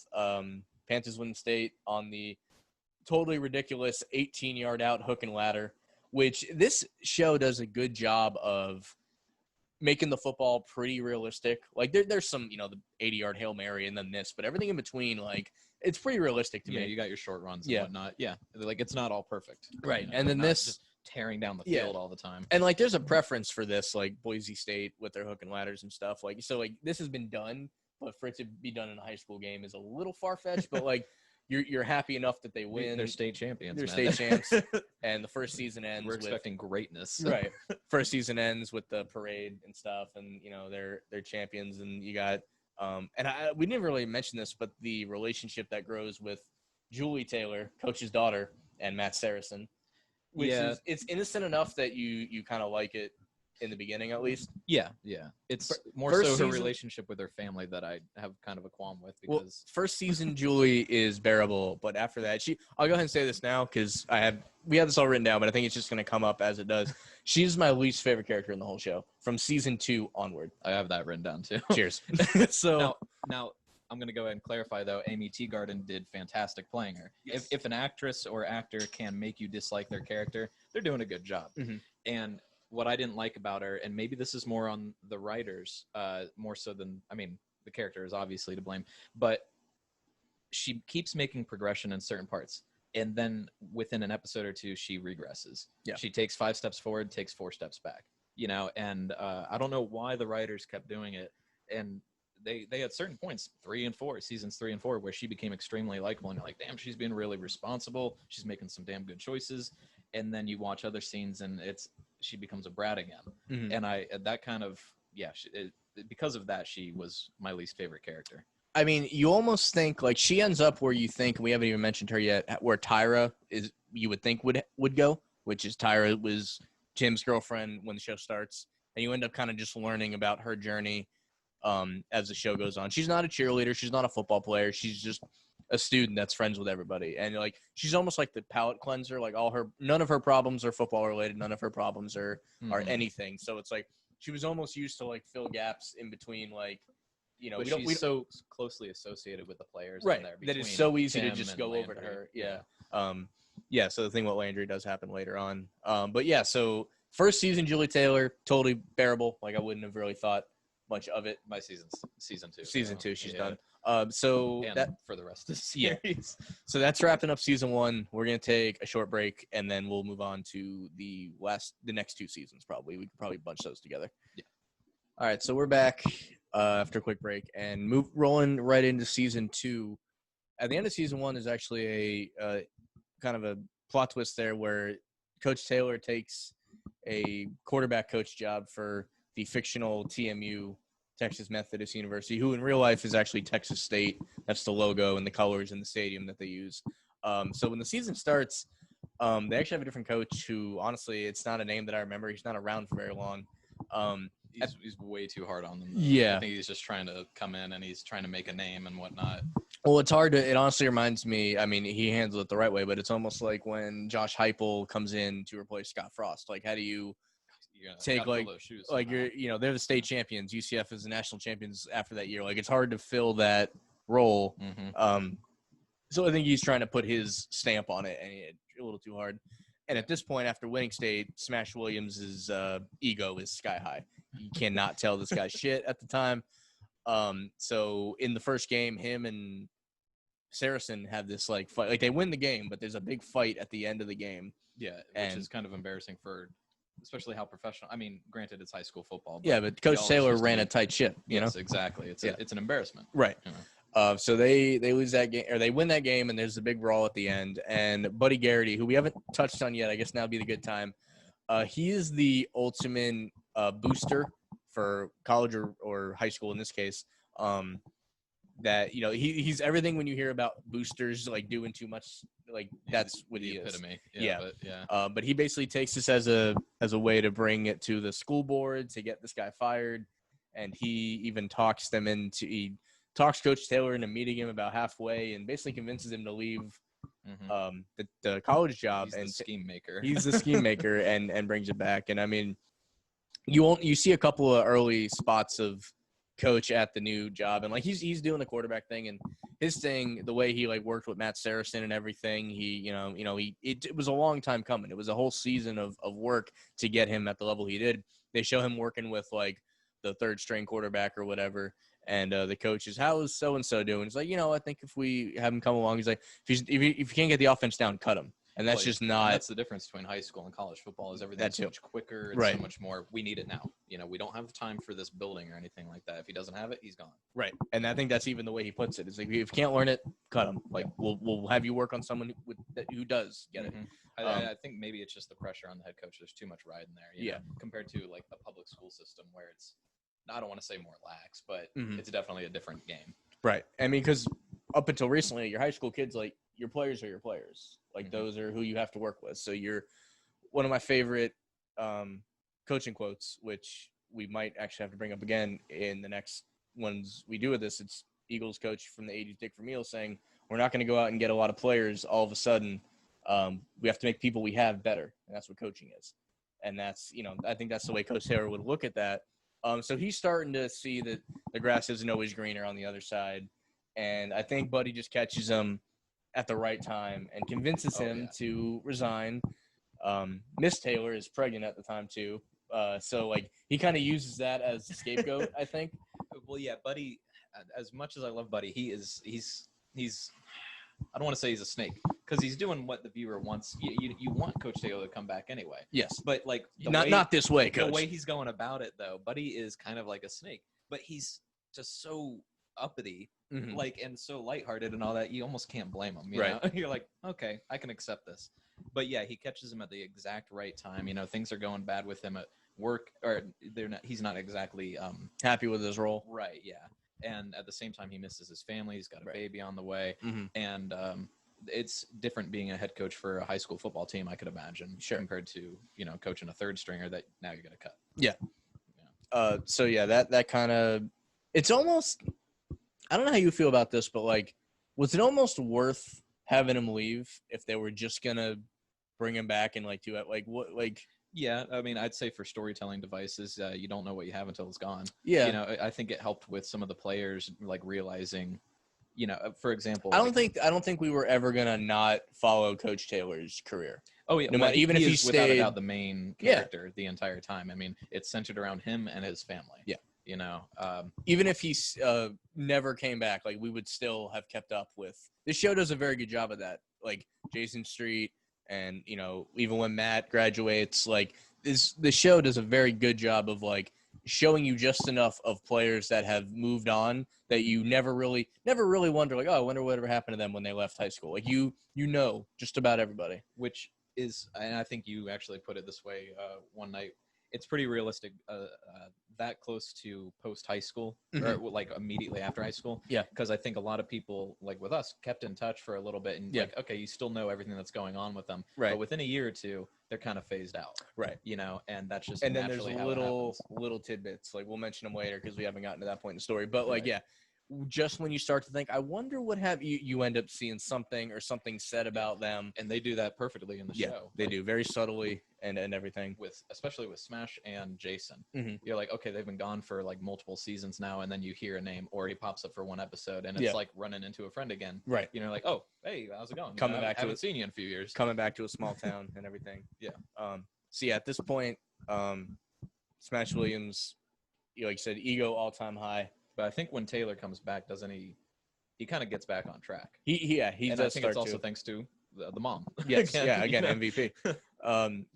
Panthers win state on the totally ridiculous 18-yard out hook and ladder, which this show does a good job of making the football pretty realistic. Like, there's some, the 80-yard Hail Mary and then this, but everything in between, like, it's pretty realistic to me. Yeah, you got your short runs and whatnot. Yeah, like, it's not all perfect. Right, and then this just tearing down the field all the time. And, like, there's a preference for this, like, Boise State with their hook and ladders and stuff. Like, so, like, this has been done, but for it to be done in a high school game is a little far-fetched, but, like, you're happy enough that they win. They're state champions. They're state champs, and the first season ends. We're expecting greatness, right? First season ends with the parade and stuff, and they're champions, and you got we didn't really mention this, but the relationship that grows with Julie Taylor, coach's daughter, and Matt Saracen, which is it's innocent enough that you kind of like it in the beginning, at least. Yeah. It's more so her relationship with her family that I have kind of a qualm with, because first season Julie is bearable, but after that, I'll go ahead and say this now because we have this all written down, but I think it's just going to come up as it does. She's my least favorite character in the whole show from season 2 onward. I have that written down too. Cheers. So now I'm going to go ahead and clarify, though. Amy Teagarden did fantastic playing her. Yes. If an actress or actor can make you dislike their character, they're doing a good job. Mm-hmm. And what I didn't like about her, and maybe this is more on the writers, more so than, the character is obviously to blame, but she keeps making progression in certain parts. And then within an episode or two, she regresses. Yeah. She takes 5 steps forward, takes 4 steps back, and I don't know why the writers kept doing it. And they at certain points, seasons 3 and 4, where she became extremely likable, and you're like, damn, she's being really responsible. She's making some damn good choices. And then you watch other scenes, and she becomes a brat again. Mm-hmm. And because of that, she was my least favorite character. I mean, you almost think like she ends up where you think, and we haven't even mentioned her yet, where Tyra is, you would think would go, which is Tyra was Jim's girlfriend when the show starts, and you end up kind of just learning about her journey as the show goes on. She's not a cheerleader, she's not a football player, she's just a student that's friends with everybody, and like she's almost like the palate cleanser. Like none of her problems are football related, none of her problems are anything. So it's like she was almost used to like fill gaps in between, like. But she's so closely associated with the players, right? In there that it's so easy Tim to just go Landry. over to her. Yeah. So the thing with Landry does happen later on. But yeah, so first season Julie Taylor, totally bearable. Like I wouldn't have really thought much of it. By season 2. Season 2, she's done. So and that for the rest of the series. Yeah. So that's wrapping up season 1. We're gonna take a short break, and then we'll move on to the next 2 seasons. Probably we could probably bunch those together. Yeah. All right, so we're back after a quick break and rolling right into season 2. At the end of season 1 is actually a kind of a plot twist there, where Coach Taylor takes a quarterback coach job for the fictional TMU, Texas Methodist University, who in real life is actually Texas State. That's the logo and the colors in the stadium that they use. So when the season starts, they actually have a different coach who, honestly, it's not a name that I remember. He's not around for very long. He's way too hard on them, though. Yeah. I think he's just trying to come in and he's trying to make a name and whatnot. Well, it honestly reminds me, I mean, he handled it the right way, but it's almost like when Josh Heupel comes in to replace Scott Frost. Like, how do you take they're the state champions. UCF is the national champions after that year. Like, it's hard to fill that role. Mm-hmm. So I think he's trying to put his stamp on it, and it's a little too hard. And at this point, after winning state, Smash Williams' ego is sky high. You cannot tell this guy shit at the time. So in the first game, him and Saracen have this like fight. Like, they win the game, but there's a big fight at the end of the game. Yeah, which is kind of embarrassing for especially how professional. I mean, granted, it's high school football. But but Coach Taylor ran a tight ship. Yes, exactly. It's an embarrassment. Right. So they lose that game, or they win that game, and there's a big brawl at the end. And Buddy Garrity, who we haven't touched on yet, I guess now would be the good time. He is the ultimate booster for college or high school in this case. That he's everything when you hear about boosters like doing too much, like that's what he is. Epitome. But he basically takes this as a way to bring it to the school board to get this guy fired, and he even talks Coach Taylor into meeting him about halfway and basically convinces him to leave the college job. He's and the scheme maker. He's the scheme maker and brings it back. And I mean, you see a couple of early spots of coach at the new job, and like he's doing the quarterback thing, and his thing, the way he like worked with Matt Saracen and everything, it was a long time coming. It was a whole season of work to get him at the level he did. They show him working with like the third string quarterback or whatever, and the coach is, how is so and so doing? He's like, I think if we have him come along, he's like, if you can't get the offense down, cut him. And that's just not. That's the difference between high school and college football is everything's so much quicker. It's so much more. We need it now. We don't have time for this building or anything like that. If he doesn't have it, he's gone. Right. And I think that's even the way he puts it. It's like, if you can't learn it, cut him. Like we'll have you work on someone who does get it. I think maybe it's just the pressure on the head coach. There's too much riding there. You know, compared to like a public school system where it's, I don't want to say more lax, but it's definitely a different game. Right. I mean, because up until recently, your high school kids, like your players are your players. Like those are who you have to work with. So you're one of my favorite coaching quotes, which we might actually have to bring up again in the next ones we do with this. It's Eagles coach from the 80s, Dick Vermeil, saying, we're not going to go out and get a lot of players all of a sudden. We have to make people we have better. And that's what coaching is. And that's, I think that's the way Coach Taylor would look at that. So he's starting to see that the grass isn't always greener on the other side. And I think Buddy just catches him at the right time and convinces him to resign. Miss Taylor is pregnant at the time too. So like he kind of uses that as a scapegoat, I think. Well, yeah, Buddy, as much as I love Buddy, he's I don't want to say he's a snake because he's doing what the viewer wants. You want Coach Taylor to come back anyway. Yes. But like not this way, Coach. The way he's going about it though, Buddy is kind of like a snake, but he's just so uppity, like, and so lighthearted and all that, you almost can't blame him. You know? You're like, okay, I can accept this. But yeah, he catches him at the exact right time. Things are going bad with him at work, or he's not exactly happy with his role. Right. Yeah. And at the same time, he misses his family. He's got a baby on the way, and it's different being a head coach for a high school football team, I could imagine, compared to coaching a third stringer that now you're going to cut. Yeah. So yeah, that kind of, it's almost, I don't know how you feel about this, but like, was it almost worth having him leave if they were just gonna bring him back and like do it? Like what? Like, yeah, I mean, I'd say for storytelling devices, you don't know what you have until it's gone. Yeah, I think it helped with some of the players like realizing, for example, I don't think we were ever gonna not follow Coach Taylor's career. Oh yeah, no matter, even if he stayed without a doubt the main character the entire time. I mean, it's centered around him and his family. Yeah. Even if he never came back, like we would still have kept up with. This show does a very good job of that. Like Jason Street, and even when Matt graduates, like the show does a very good job of like showing you just enough of players that have moved on that you never really wonder like, oh, I wonder whatever happened to them when they left high school. Like just about everybody. Which is, and I think you actually put it this way one night. It's pretty realistic, that close to post high school or like immediately after high school. Yeah. Because I think a lot of people, like with us, kept in touch for a little bit and like, okay, you still know everything that's going on with them. Right. But within a year or two, they're kind of phased out. Right. And that's just and then there's little tidbits. Like we'll mention them later because we haven't gotten to that point in the story. But like, just when you start to think, I wonder what you end up seeing something or something said about them. And they do that perfectly in the show. They do very subtly and everything. Especially with Smash and Jason. You're like, okay, they've been gone for like multiple seasons now, and then you hear a name or he pops up for one episode and it's like running into a friend again. Right. Like, oh, hey, how's it going? I haven't seen you in a few years. Coming back to a small town and everything. Yeah. So yeah, at this point, Smash Williams, like you said, ego all-time high. But I think when Taylor comes back, doesn't he? He kind of gets back on track. He and I think it's also thanks to the mom. Yes, again, MVP.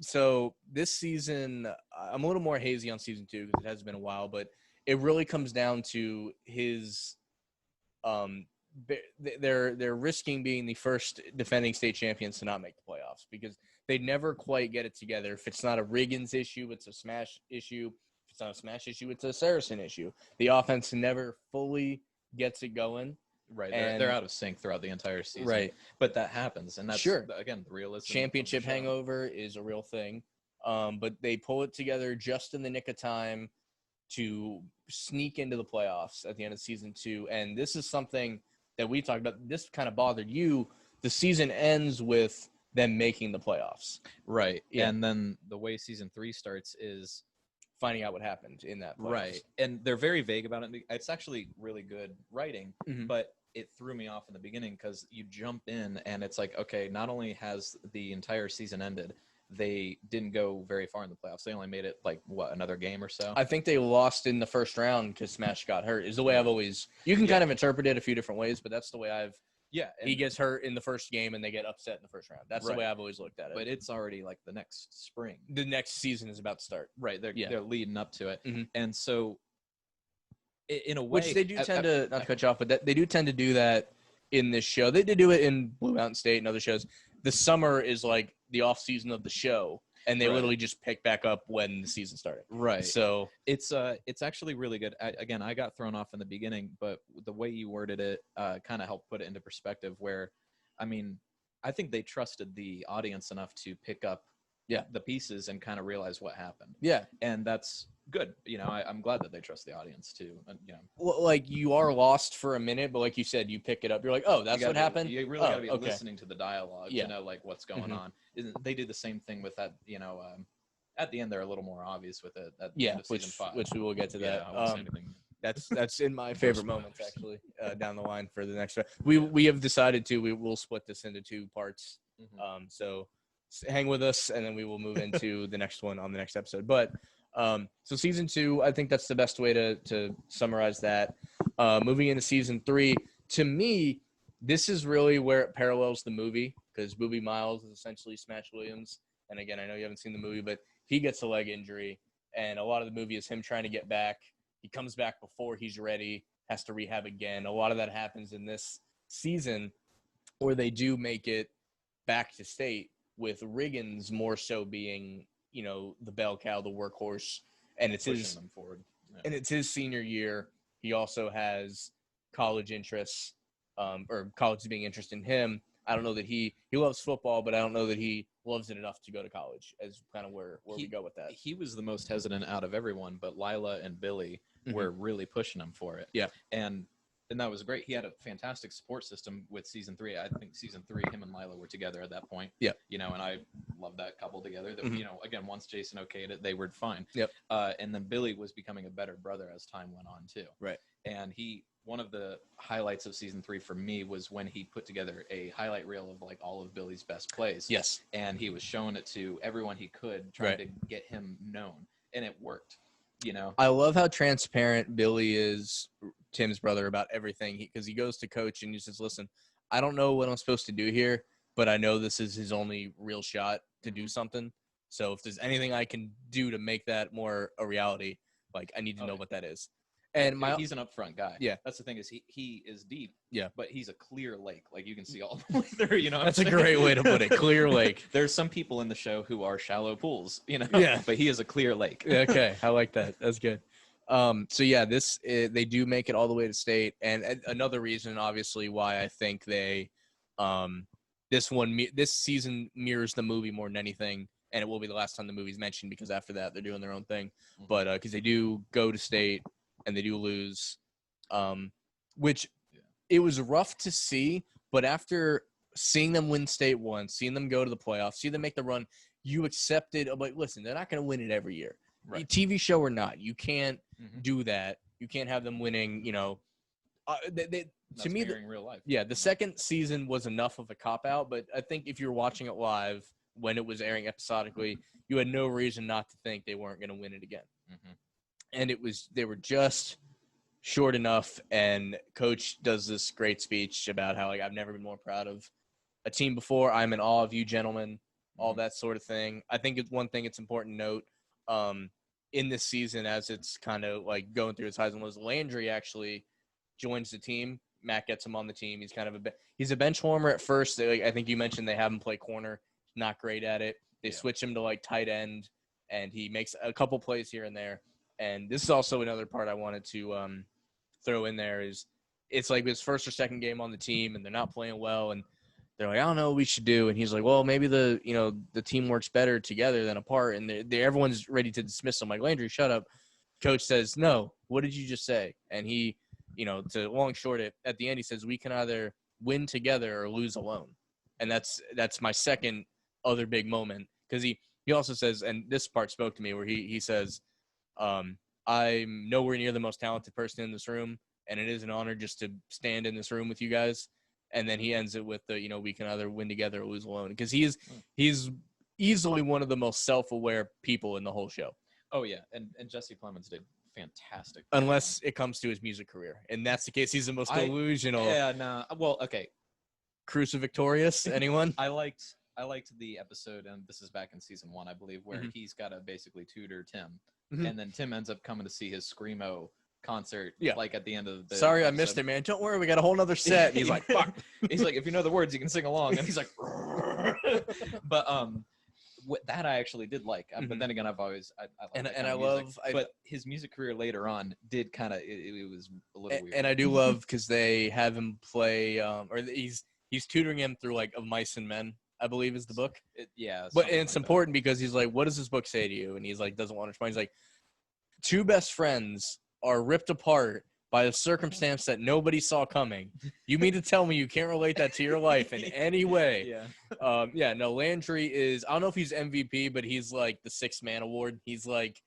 So this season, I'm a little more hazy on season 2 because it has been a while, but it really comes down to his. They're risking being the first defending state champions to not make the playoffs because they never quite get it together. If it's not a Riggins issue, it's a Smash issue. It's not a Smash issue, it's a Saracen issue. The offense never fully gets it going. Right. They're out of sync throughout the entire season. Right. But that happens. And that's, again, the realism. Championship hangover is a real thing. But they pull it together just in the nick of time to sneak into the playoffs at the end of season 2. And this is something that we talked about. This kind of bothered you. the season ends with them making the playoffs. Right. Yeah. And then the way season 3 starts is Finding out what happened in that playoffs. right. And they're very vague about it. It's actually really good writing, but it threw me off in the beginning because you jump in and it's like, okay, not only has the entire season ended, they didn't go very far in the playoffs. They only made it like another game or so. I think they lost in the first round because Smash got hurt. Is the way I've always. You can kind of interpret it a few different ways, but that's the way I've. Yeah, he gets hurt in the first game and they get upset in the first round. That's the way I've always looked at it. But it's already like the next spring. The next season is about to start. Right, they're leading up to it, and so in a way, which they do tend to not to cut you off, but they do tend to do that in this show. They do it in Blue Mountain State and other shows. The summer is like the off season of the show, and they literally just pick back up when the season started. Right. So it's actually really good. I got thrown off in the beginning, but the way you worded it kind of helped put it into perspective. Where, I mean, I think they trusted the audience enough to pick up the pieces and kind of realize what happened. Yeah, and that's good. You know, I'm glad that they trust the audience too. You know, well, like you are lost for a minute, but like you said, you pick it up. You're like, oh, that's what happened. You really got to be listening to the dialogue to know like what's going on. They do the same thing with that. You know, at the end they're a little more obvious with it. At the end of season 5, which we will get to that. I won't say anything. That's in my favorite moments actually down the line for the next. We have decided we will split this into 2 parts. So hang with us, and then we will move into the next one on the next episode. But so season 2, I think that's the best way to summarize that. Moving into season 3, to me, this is really where it parallels the movie because Boobie Miles is essentially Smash Williams. And again, I know you haven't seen the movie, but he gets a leg injury, and a lot of the movie is him trying to get back. He comes back before he's ready, has to rehab again. A lot of that happens in this season where they do make it back to state, with Riggins more so being, you know, the bell cow, the workhorse, and it's pushing his them forward. Yeah. And it's his senior year. He also has college interests, or college being interested in him. I don't know that he loves football, but I don't know that he loves it enough to go to college, as kind of where we go with that. He was the most hesitant out of everyone, but Lila and Billy were really pushing him for it. Yeah. And that was great. He had a fantastic support system with season 3. I think season 3, him and Lila were together at that point. Yeah. You know, and I love that couple together. That you know, again, once Jason okayed it, they were fine. Yep. And then Billy was becoming a better brother as time went on too. Right. And one of the highlights of season 3 for me was when he put together a highlight reel of like all of Billy's best plays. Yes. And he was showing it to everyone he could, trying to get him known, and it worked. You know, I love how transparent Billy is, Tim's brother, about everything, because he goes to coach and he says, listen, I don't know what I'm supposed to do here, but I know this is his only real shot to do something. So if there's anything I can do to make that more a reality, like I need to know what that is. And he's an upfront guy. Yeah. That's the thing, is he is deep. Yeah. But he's a clear lake. Like you can see all the way through, you know. That's a great way to put it. Clear lake. There's some people in the show who are shallow pools, you know. Yeah. But he is a clear lake. Okay. I like that. That's good. So yeah, they do make it all the way to state. And another reason, obviously, why I think they, this season mirrors the movie more than anything. And it will be the last time the movie's mentioned, because after that they're doing their own thing. But because they do go to state and they do lose, which it was rough to see. But after seeing them win state once, seeing them go to the playoffs, see them make the run, you accepted. Like, listen, they're not going to win it every year. Right. TV show or not, you can't do that. You can't have them winning. You know, to me, real life. Yeah, the second season was enough of a cop out. But I think if you're watching it live when it was airing episodically, you had no reason not to think they weren't going to win it again. And they were just short enough. And Coach does this great speech about how, like, I've never been more proud of a team before. I'm in awe of you gentlemen, all that sort of thing. I think it's one thing it's important to note in this season, as it's kind of like going through its highs and lows. Landry actually joins the team. Matt gets him on the team. He's kind of he's a bench warmer at first. I think you mentioned they have him play corner. Not great at it. They switch him to like tight end, and he makes a couple plays here and there. And this is also another part I wanted to throw in there, is it's like his first or second game on the team, and they're not playing well, and they're like, I don't know what we should do. And he's like, well, maybe the team works better together than apart. And everyone's ready to dismiss him. Like, Landry, shut up. Coach says, no, what did you just say? And he, to long short it, at the end, he says, we can either win together or lose alone. And that's my second other big moment, because he also says, and this part spoke to me, where he says, I'm nowhere near the most talented person in this room, and it is an honor just to stand in this room with you guys. And then he ends it with the, we can either win together or lose alone, because he's easily one of the most self-aware people in the whole show. Oh yeah, and Jesse Plemons did fantastic. Unless it comes to his music career, and that's the case. He's the most delusional. Yeah, no. Well, okay. Crucial Victorious. Anyone? I liked the episode, and this is back in season 1, I believe, where he's got to basically tutor Tim, and then Tim ends up coming to see his Screamo concert, like at the end of the Sorry, episode. I missed it, man. Don't worry, we got a whole nother set. He's like, fuck. He's like, if you know the words, you can sing along. And he's like, but that I actually did like. But then again, I've always I love, but his music career later on did kind of it was a little weird. And I do love because they have him play, or he's tutoring him through like Of Mice and Men, I believe is the book. But it's like important because he's like, what does this book say to you? And he's like, doesn't want to respond. He's like, 2 best friends are ripped apart by a circumstance that nobody saw coming. You mean to tell me you can't relate that to your life in any way? No, Landry is, I don't know if he's MVP, but he's like the 6th man award. He's like,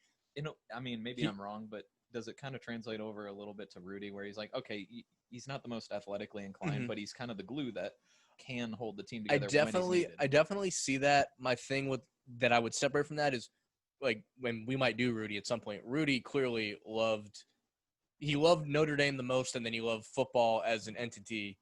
I mean, maybe I'm wrong, but does it kind of translate over a little bit to Rudy, where he's like, okay, he's not the most athletically inclined, but he's kind of the glue that can hold the team together. I definitely see that. My thing with that I would separate from that is, like, when we might do Rudy at some point, Rudy clearly loved Notre Dame the most, and then he loved football as an entity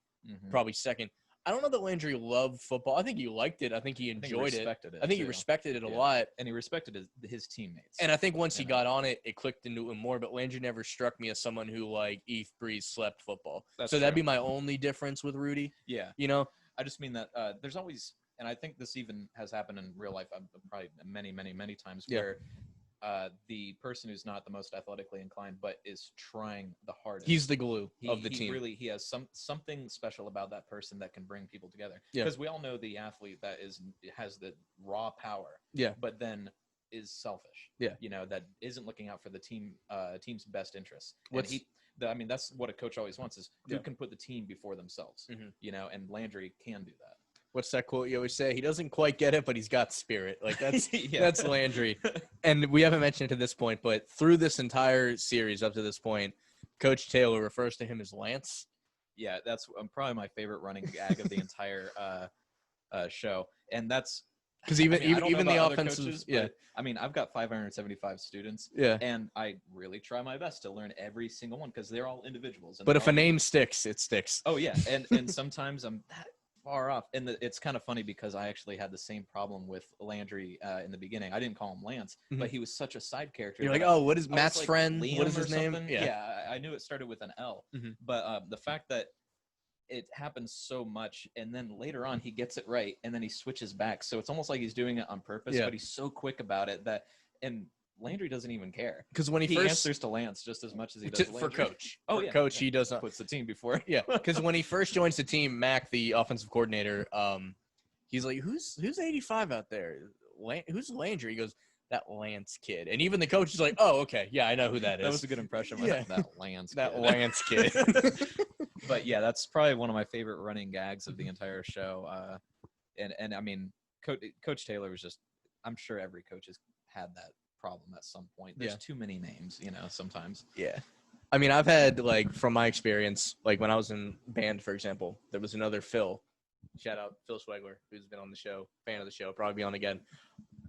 probably second. I don't know that Landry loved football. I think he liked it. I think he enjoyed it. I think he respected it a lot. And he respected his teammates. And I think once he got on it, it clicked into him more. But Landry never struck me as someone who, like, eat, breathe, slept football. That'd be my only difference with Rudy. Yeah. I just mean that there's always – and I think this even has happened in real life probably many, many, many times where the person who's not the most athletically inclined but is trying the hardest. He's the glue of the team. He has something special about that person that can bring people together. Because we all know the athlete that has the raw power, but then is selfish. That isn't looking out for the team's best interests. That's what a coach always wants is who can put the team before themselves. And Landry can do that. What's that quote you always say? He doesn't quite get it, but he's got spirit. Like that's that's Landry. And we haven't mentioned it to this point, but through this entire series up to this point, Coach Taylor refers to him as Lance. Yeah, that's probably my favorite running gag of the entire show, and that's because even the offensive coaches, I mean, I've got 575 students, and I really try my best to learn every single one because they're all individuals. But if a name sticks, it sticks. Oh yeah, and sometimes I'm that far off, and it's kind of funny because I actually had the same problem with Landry in the beginning. I didn't call him Lance, but he was such a side character. You're like, oh, what is Matt's friend? Liam, what is his name? Yeah, I knew it started with an L, but the fact that it happens so much, and then later on he gets it right, and then he switches back, so it's almost like he's doing it on purpose, but he's so quick about it and Landry doesn't even care because when he first answers to Lance just as much as he does for Coach. Coach, he doesn't puts the team before. Because when he first joins the team, Mac, the offensive coordinator, he's like, "Who's 85 out there? Who's Landry?" He goes, "That Lance kid." And even the coach is like, "Oh, okay, yeah, I know who that is." That was a good impression. That Lance. That Lance kid. But yeah, that's probably one of my favorite running gags of the entire show. And I mean, Coach Taylor was just. I'm sure every coach has had that problem at some point. There's too many names, sometimes. Yeah. I mean, I've had, like, from my experience, like when I was in band, for example, there was another Phil. Shout out Phil Swegler, who's been on the show, fan of the show, probably be on again.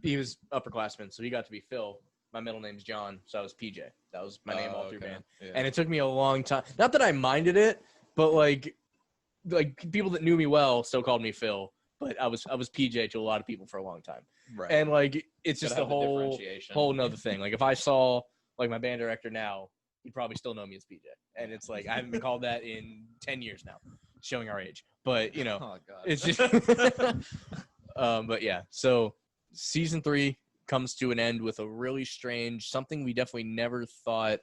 He was upperclassman, so he got to be Phil. My middle name's John, so I was PJ. That was my name all through band. Yeah. And it took me a long time. Not that I minded it, but like people that knew me well still called me Phil. But I was PJ to a lot of people for a long time. Right. And, like, it's just a whole nother thing. Like, if I saw, like, my band director now, he'd probably still know me as PJ. And it's like, I haven't been called that in 10 years now, showing our age. But, it's just – but, yeah. So, season 3 comes to an end with a really strange – something we definitely never thought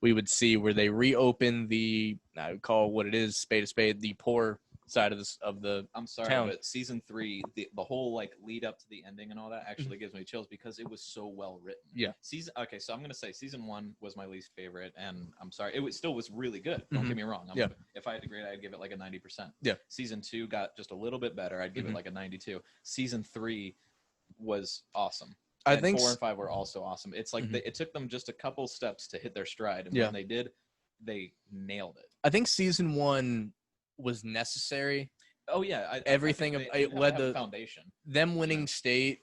we would see, where they reopen the – I would call what it is, spade a spade, the poor side of this of the I'm sorry, town. but season 3, the whole like lead up to the ending and all that actually gives me chills because it was so well written. Yeah. Okay, so I'm gonna say season 1 was my least favorite, and I'm sorry, still was really good. Don't Mm-hmm. get me wrong. Yeah. If I had to grade, I'd give it like a 90%. Yeah. Season 2 got just a little bit better. I'd give Mm-hmm. it like a 92. Season 3 was awesome. I And think 4 and 5 were also awesome. It's like Mhm. it took them just a couple steps to hit their stride, and Yeah. when they did, they nailed it. I think season 1 was necessary. Oh yeah, Everything I think it led the the foundation. Them winning state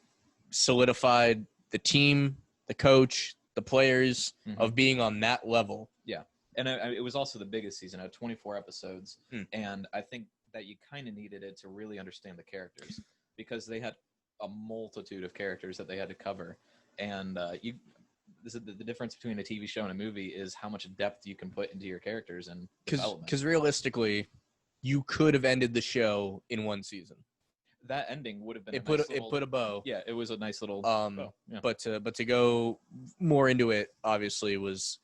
solidified the team, the coach, the players of being on that level. Yeah, and it was also the biggest season. It had 24 episodes, and I think that you kind of needed it to really understand the characters because they had a multitude of characters that they had to cover, and the difference between a TV show and a movie is how much depth you can put into your characters and development. Because realistically, you could have ended the show in one season. That ending would have been it put a bow. Yeah, it was a nice little bow. Yeah. But to go more into it, obviously, was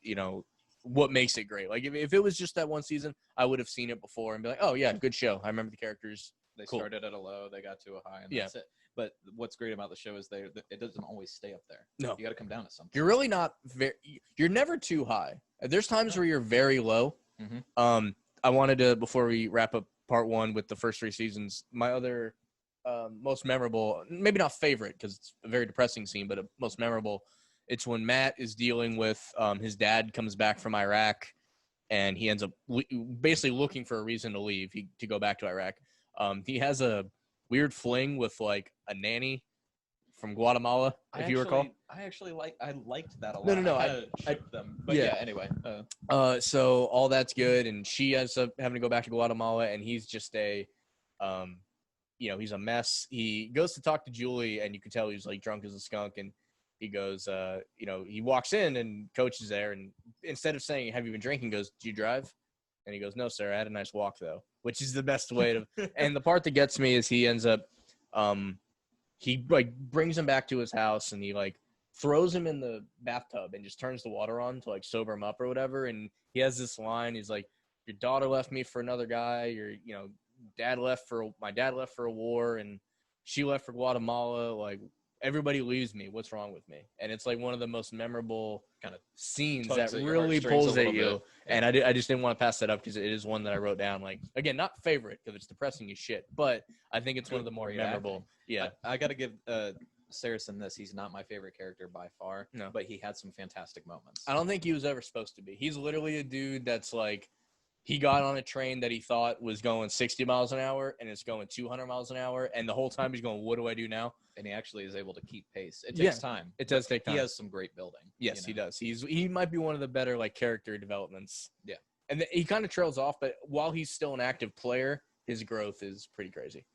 what makes it great. Like if it was just that one season, I would have seen it before and be like, oh yeah, good show. I remember the characters. They cool. Started at a low, they got to a high, and that's it. But what's great about the show is it doesn't always stay up there. No, you got to come down to something. You're really not you're never too high. There's times where you're very low. Mm-hmm. I wanted to, before we wrap up part 1 with the first 3 seasons, my other most memorable, maybe not favorite because it's a very depressing scene, but most memorable, it's when Matt is dealing with his dad comes back from Iraq, and he ends up basically looking for a reason to leave, to go back to Iraq. He has a weird fling with like a nanny from Guatemala, if you recall. I liked that a lot. No. I shipped them. But yeah, anyway. So all that's good, and she ends up having to go back to Guatemala, and he's just he's a mess. He goes to talk to Julie, and you can tell he's like drunk as a skunk, and he goes, he walks in, and Coach is there, and instead of saying, "Have you been drinking?" goes, "Do you drive?" And he goes, "No, sir. I had a nice walk, though," which is the best way to. And the part that gets me is he ends up, he like brings him back to his house, and he like throws him in the bathtub and just turns the water on to like sober him up or whatever. And he has this line. He's like, "Your daughter left me for another guy. My dad left for a war, and she left for Guatemala. Like everybody leaves me. What's wrong with me?" And it's like one of the most memorable kind of scenes that really pulls at you. And I just didn't want to pass that up because it is one that I wrote down. Like, again, not favorite because it's depressing as shit, but I think it's one of the more memorable. Yeah. I got to give Saracen this. He's not my favorite character by far, but he had some fantastic moments. I don't think he was ever supposed to be. He's literally a dude that's like, he got on a train that he thought was going 60 miles an hour, and it's going 200 miles an hour. And the whole time he's going, what do I do now? And he actually is able to keep pace. It takes time. It does take time. He has some great building. Yes, he does. He might be one of the better like character developments. Yeah. And he kind of trails off, but while he's still an active player, his growth is pretty crazy.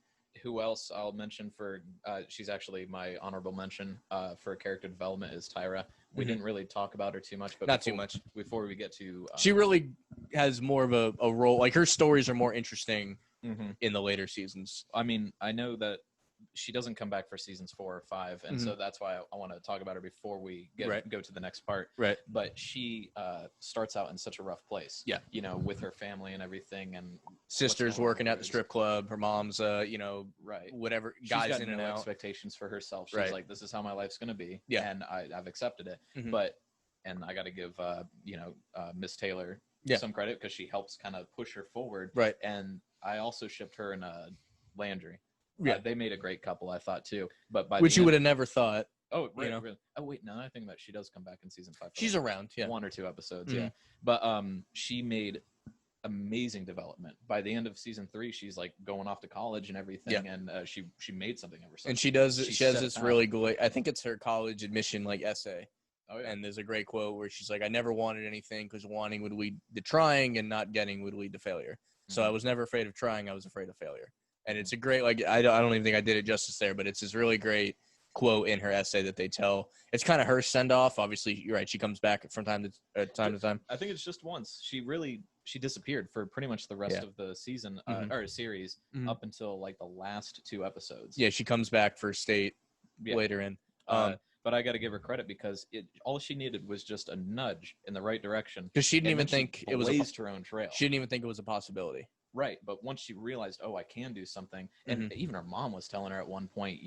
Who else I'll mention for she's actually my honorable mention for character development is Tyra. We didn't really talk about her too much, but too much before we get to she really has more of a role. Like her stories are more interesting in the later seasons. I mean, I know that she doesn't come back for seasons 4 or 5, and so that's why I want to talk about her before we go to the next part. Right. But she starts out in such a rough place. Yeah. With her family and everything, and sisters working at the strip club. Her mom's, whatever, guys got in and out. Expectations for herself. She's like, this is how my life's going to be. Yeah. And I've accepted it. And I got to give, Miss Taylor some credit because she helps kind of push her forward. Right. And I also shipped her and Landry. Yeah. They made a great couple, I thought, too. But which you would have never thought. Oh, right, really? Oh, wait, no, I think that she does come back in season 5. She's around, 1 or 2 episodes, yeah. But she made amazing development. By the end of season 3, she's like going off to college and everything, and she made something of herself. And she has this really good, I think it's her college admission like essay. Oh, yeah. And there's a great quote where she's like, "I never wanted anything because wanting would lead to trying, and not getting would lead to failure. So I was never afraid of trying. I was afraid of failure." And it's a great, like, I don't even think I did it justice there, but it's this really great quote in her essay that they tell. It's kind of her send-off. Obviously, you're right. She comes back from time to time. I think it's just once. She disappeared for pretty much the rest of the season or series up until like the last 2 episodes. Yeah, she comes back for state later in. But I got to give her credit because all she needed was just a nudge in the right direction. Because she didn't even think it was her own trail. She didn't even think it was a possibility. Right. But once she realized, oh, I can do something. And Mhm. even her mom was telling her at one point,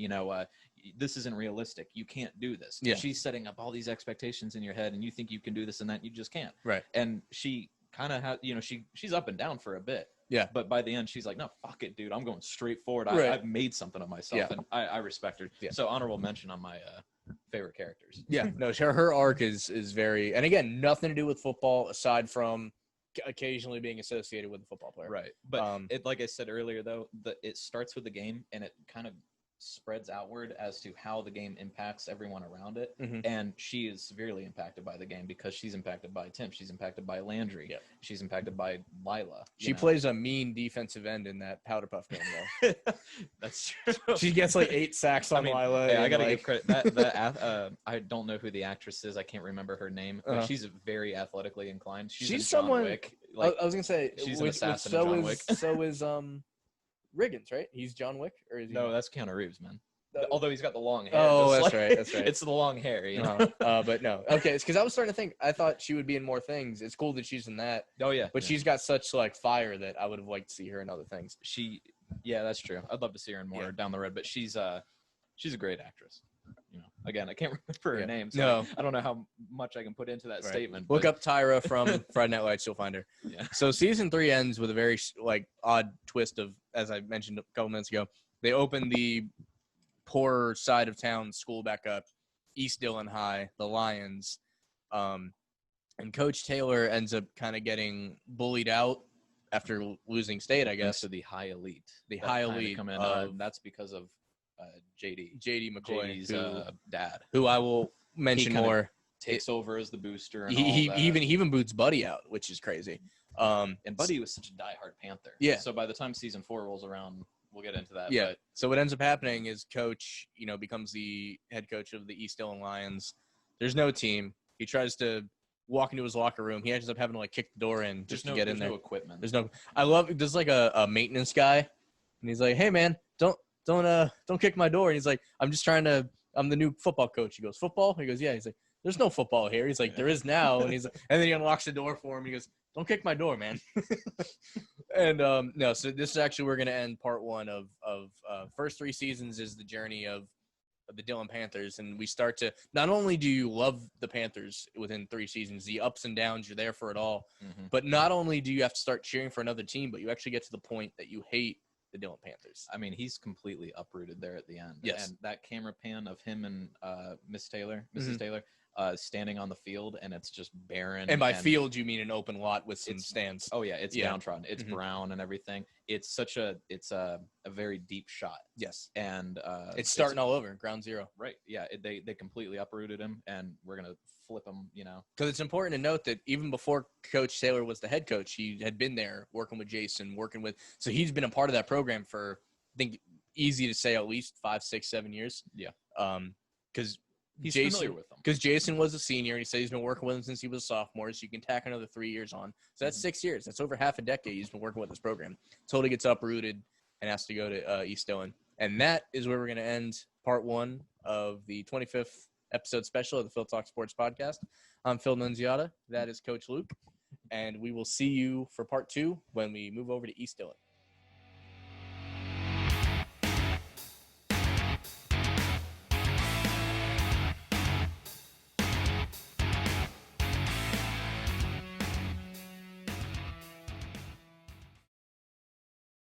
this isn't realistic. You can't do this. Yeah. She's setting up all these expectations in your head and you think you can do this and that. You just can't. Right. And she kind of has, she's up and down for a bit. Yeah. But by the end, she's like, no, fuck it, dude. I'm going straight forward. Right. I've made something of myself. Yeah. And I respect her. Yeah. So honorable mention on my favorite characters. Yeah. No, her arc is very, and again, nothing to do with football aside from occasionally being associated with a football player. Right. But like I said earlier, though, it starts with the game and it kind of spreads outward as to how the game impacts everyone around it. Mhm. And she is severely impacted by the game because she's impacted by Tim. She's impacted by Landry. Yep. She's impacted by Lila. She plays a mean defensive end in that Powder Puff game, though. That's true. She gets like 8 sacks on Lila. Hey, I gotta give credit. That I don't know who the actress is. I can't remember her name. But she's very athletically inclined. She's someone. John Wick. I was gonna say she's an assassin in John Wick. So is Riggins, right? He's John Wick, or is he? No, that's Keanu Reeves, man. Although he's got the long hair. Oh, that's right. That's right. It's the long hair, But no. Okay, it's because I was starting to think. I thought she would be in more things. It's cool that she's in that. Oh yeah. But she's got such like fire that I would have liked to see her in other things. Yeah, that's true. I'd love to see her in more down the road. But she's a great actress. Again, I can't remember her name. So no. I don't know how much I can put into that statement. Look up Tyra from Friday Night Lights. You'll find her. Yeah. So season 3 ends with a very odd twist of, as I mentioned a couple minutes ago, they open the poorer side of town school back up, East Dillon High, the Lions, and Coach Taylor ends up kind of getting bullied out after losing state, I guess. To the high elite. The high elite. Come in, that's because of JD McCoy, JD's dad, who I will mention more. Takes over as the booster. And he even boots Buddy out, which is crazy. And Buddy was such a diehard Panther. Yeah. So by the time season 4 rolls around, we'll get into that. Yeah. But So what ends up happening is Coach, becomes the head coach of the East Dillon Lions. There's no team. He tries to walk into his locker room. He ends up having to kick the door in just to get in there. There's no equipment. There's like a maintenance guy, and he's like, "Hey man, don't kick my door." And he's like, I'm the new football coach. He goes, "Football?" He goes, "Yeah." He's like, "There's no football here." He's like, "There is now." And and then he unlocks the door for him. And he goes, "Don't kick my door, man." And no, so this is actually, we're going to end part 1 of first 3 seasons is the journey of the Dillon Panthers. And we start to, not only do you love the Panthers within 3 seasons, the ups and downs, you're there for it all. Mm-hmm. But not only do you have to start cheering for another team, but you actually get to the point that you hate the Dillon Panthers. I mean, he's completely uprooted there at the end. Yes. And that camera pan of him and Mrs. Taylor, standing on the field, and it's just barren. And by field, you mean an open lot with some stands. Oh yeah, it's downtrodden. It's brown and everything. It's a very deep shot. Yes. And it's starting all over, ground zero. Right. Yeah. They completely uprooted him, and we're gonna flip him. Because it's important to note that even before Coach Taylor was the head coach, he had been there working with Jason, so he's been a part of that program for, I think, easy to say at least 5, 6, 7 years. Yeah. Because he's familiar with them. Because Jason was a senior, and he said he's been working with him since he was a sophomore, so you can tack another 3 years on. So that's 6 years. That's over half a decade he's been working with this program. Totally gets uprooted and has to go to East Dillon. And that is where we're going to end part 1 of the 25th episode special of the Phil Talk Sports Podcast. I'm Phil Nunziata. That is Coach Luke. And we will see you for part 2 when we move over to East Dillon.